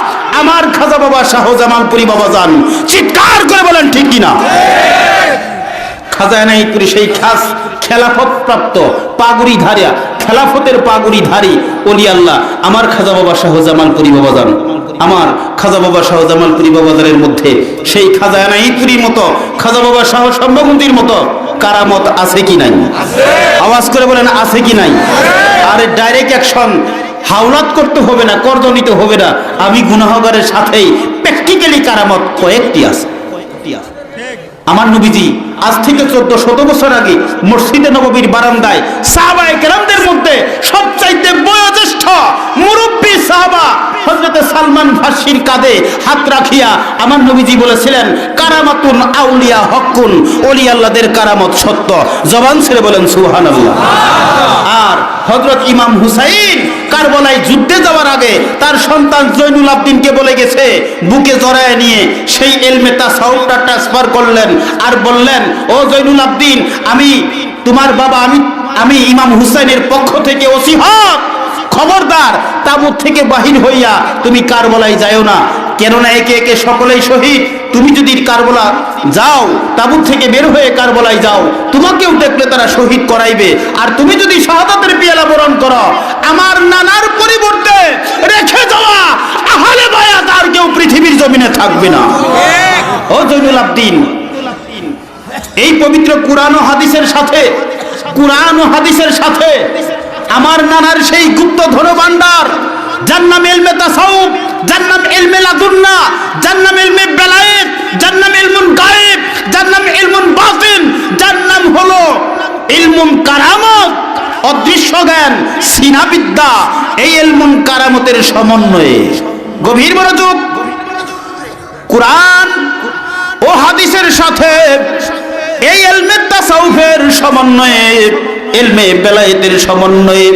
আমার খাজা বাবা শাহজামালপুরী বাবা যান, চিৎকার করে বলেন ঠিক কিনা? খাজা এনায়েতপুরী সেই খাস খেলাফত প্রাপ্ত পাগড়িধারী, খেলাফতের পাগড়িধারী ওলি আল্লাহ আমার খাজা বাবা শাহজামালপুরী বাবা যান। আমার খাজা বাবা শাহজামালপুরী বাবাজানের মধ্যে সেই খাজা এনায়েতপুরীর মতো, খাজা বাবা শাহ সম্ভবন্তীর মতো কারামত আছে কি নাই? আওয়াজ করে বলেন আছে কি নাই? আরে ডাইরেক্ট অ্যাকশন, হাওলাত করতে হবে না, কর্জ নিতে হবে না। আমি গুনাহগারের সাথেই প্র্যাকটিক্যালি কারামত কয়েকটি আছে। আমার নবীজি আজ থেকে 1400 বছর আগে মসজিদে নববীর বারান্দায় সাহাবায়ে কেরামদের মধ্যে সবচাইতে বয়োজ্যেষ্ঠ মুরব্বী সাহাবা হযরত সালমান ফার্সির কাঁধে হাত রাখিয়া আমার নবীজি বলেছিলেন, কারামাতুন আউলিয়া হক্কুন, ওলি আল্লাহদের কারামত সত্য। জবান ছেড়ে বলেন সুবহানাল্লাহ। আর হযরত ইমাম হুসাইন কারবালায় যুদ্ধে যাওয়ার আগে তার সন্তান জৈনুল আবদিনকে বলে গেছে, বুকে জড়ায় নিয়ে সেই ইলমে তাসাউফটা ট্রান্সফার করলেন আর বললেন, ও জৈনুল আবদিন, আমি তোমার বাবা, আমি ইমাম হুসাইনের পক্ষ থেকে ওসিহত, খবরদার তাবুত থেকে বাহির হইয়া তুমি কারবালায় যাও না, কেননা একে একে সকলেই শহীদ। তুমি যদি কারবালা যাও, তাবুত থেকে বের হয়ে কারবালায় যাও, তোমাকেও দেখলে তারা শহীদ করাইবে। আর তুমি যদি শাহাদাতের পিয়ালা বরণ করো, আমার নানার পরিবর্তে রেখে যাওয়া আহলে বায়াত আর কেউ পৃথিবীর জমিনে থাকবে না। ও জৈনুল আবদিন, এই পবিত্র কুরআন ও হাদিসের সাথে, কুরআন ও হাদিসের সাথে আমার নানার সেই গুপ্ত ধনভাণ্ডার, যার নাম ইলমে তাসাউফ, যার নাম ইলমে লাদুন্না, যার নাম ইলমে বেলায়েত, যার নাম ইলমুন গায়েব, যার নাম ইলমুন বাতিন, যার নাম হলো ইলমুন কারামত, অদৃশ্য জ্ঞান, সিনাবিদ্যা, এই ইলমুন কারামতের সমন্বয়ে গভীর মনোযোগ, কুরআন ও হাদিসের সাথে এই ইলমে তাসাউফের সমন্বয়ে, ইলমে বেলায়েতের সমন্বয়ে,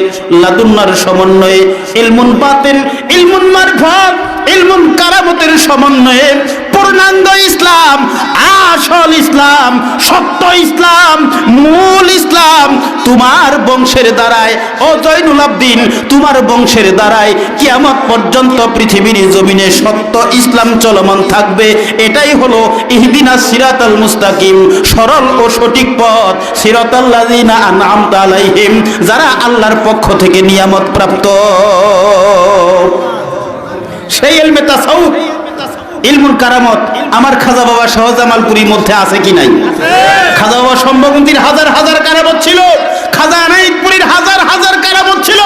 লাদুন্নার সমন্বয়ে, ইলমুন বাতিন, ইলমুন মারফত, ইলমুন কারামতের সমন্বয়ে পূর্ণাঙ্গ ইসলাম, আসল ইসলাম, সত্য ইসলাম, মূল ইসলাম তোমার বংশের দ্বারায়, ও জৈনুল আবদিন, তোমার বংশের দ্বারায় কিয়ামত পর্যন্ত পৃথিবীর জমিনে সত্য ইসলাম চলমান থাকবে। এটাই হলো ইহদিনাস সিরাতাল মুস্তাকিম, সরল ও সঠিক পথ, সিরাতাল্লাযিনা আনআমতা আলাইহিম, যারা আল্লাহর পক্ষ থেকে নিয়ামত প্রাপ্ত। সেই ইলমে তাসাউফ, ইলমুল কারামত আমার খাজা বাবা শাহজামালপুরীর মধ্যে আছে কি নাই? খাজা বাবা সম্ভবন্তীর হাজার হাজার কারামত ছিল, খাজা এনায়েতপুরীর হাজার হাজার কারামত ছিল।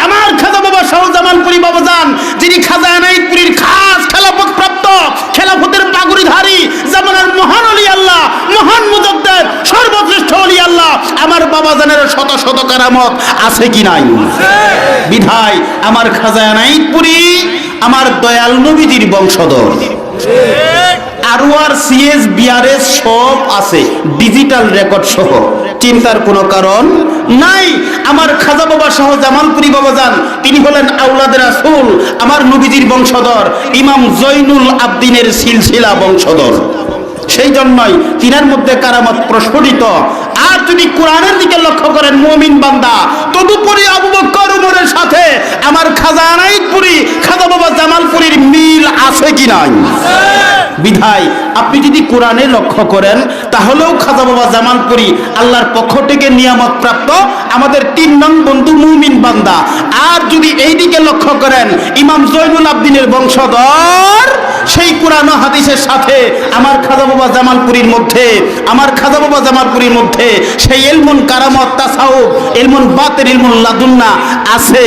আমার খাজা বাবা শাহজামালপুরী বাবা যান, যিনি খাজা এনায়েতপুরীর খাস খেলাফত প্রাপ্ত, খেলাফতের পাগড়িধারী, জামানার মহান ওলি আল্লাহ, মহান মুজাদ্দেদ, সর্বশ্রেষ্ঠ ওলি আল্লাহ আমার বাবা জানের শত শত কারামত আছে কি নাই? বিধায় আমার খাজা এনায়েতপুরী আমার দয়াল নবীজির বংশধর। আরওয়ার সিএস বিআরএস সব আছে, ডিজিটাল রেকর্ড সহ, চিন্তার কোনো কারণ নাই। আমার খাজা বাবা শাহজামালপুরী বাবা যান, তিনি হলেন আওলাদে রাসূল, আমার নবীজির বংশধর, ইমাম জৈনুল আবদিনের সিলসিলা বংশধর। সেই জন্যই তিনার মধ্যে কারামত প্রস্ফুটিত। আর যদি কোরআনের দিকে লক্ষ্য করেন মুমিন বান্দা, তদুপরি আবু বকর উমরের সাথে আমার খাজা এনায়েতপুরী, খাজা বাবা জামালপুরীর মিল আছে কি নাই? বিধায় আপনি যদি কোরআনে লক্ষ্য করেন, তাহলেও খাজা বাবা জামালপুরী আল্লাহর পক্ষ থেকে নিয়ামত প্রাপ্ত আমাদের 3 নং বন্ধু মুমিন বান্দা। আর যদি এই দিকে লক্ষ্য করেন, ইমাম জৈনুল আবদিনের বংশধর, সেই কোরআন ও হাদিসের সাথে আমার খাজা বাবা জামালপুরীর মধ্যে, আমার খাজা বাবা জামালপুরীর মধ্যে সেই ইলমুন কারামত, তাসাউফ, ইলমুন বাতিন, ইলমুন লাদুন্না আছে।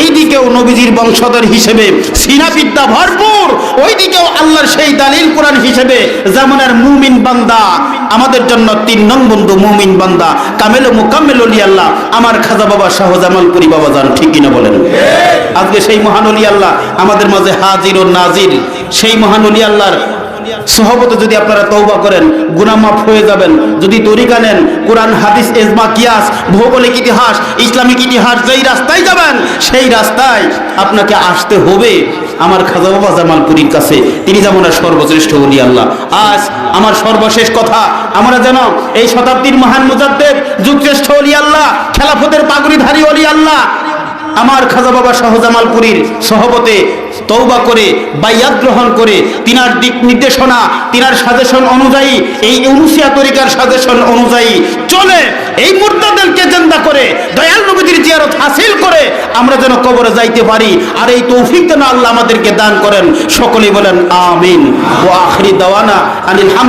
এই দিকেও নবীজির বংশধর হিসেবে সিনাবিদ্যা ভরপুর, ওই দিকেও আল্লাহর সেই দালিল কোরআন হিসেবে জামানার মুমিন বান্দা। আমাদের জন্য 3 নং বন্ধু মুমিন বান্দা, কামেল ও মুকাম্মেল ওলি আল্লাহ আমার খাজা বাবা শাহজামালপুরী বাবা যান, ঠিক কিনা বলেন? আজকে সেই মহান ওলি আল্লাহ আমাদের মাঝে হাজির ও নাজির। সেই মহান ওলি আল্লাহর সহবতে যদি আপনারা তওবা করেন গুনাহ মাফ হয়ে যাবেন। যদি তরিকা নেন, কোরআন হাদিস ইজমা কিয়াস ভৌগোলিক ইতিহাস ইসলামিক ইতিহাস, যেই রাস্তায় যাবেন সেই রাস্তায় আপনাকে আসতে হবে আমার খাজা বাবা জামালপুরীর কাছে। তিনি যেমন সর্বশ্রেষ্ঠ ওলি আল্লাহ। আজ আমার সর্বশেষ কথা, আমরা যেন এই শতাব্দীর মহান মুজাদ্দেদ যুগশ্রেষ্ঠ ওলি আল্লাহ খেলাফতের পাগড়িধারী ওলি আল্লাহ আমার খাজা বাবা শাহ জামালপুরীর সহবতে তওবা করে বাইয়াত গ্রহণ করে তিনার দিক নির্দেশনা তিনার সাজেশন অনুযায়ী এই ইউনুসিয়া তরিকার সাজেশন অনুযায়ী চলে এই মুর্তাদেরকে জিন্দা করে দয়াল নবীর জিয়ারত হাসিল করে আমরা যেন কবরে যাইতে পারি। আর এই তৌফিক যেন আল্লাহ আমাদেরকে দান করেন। সকলেই বলেন আমিন। ওয়া আখিরি দাওয়ানা আলহামদুলিল্লাহ।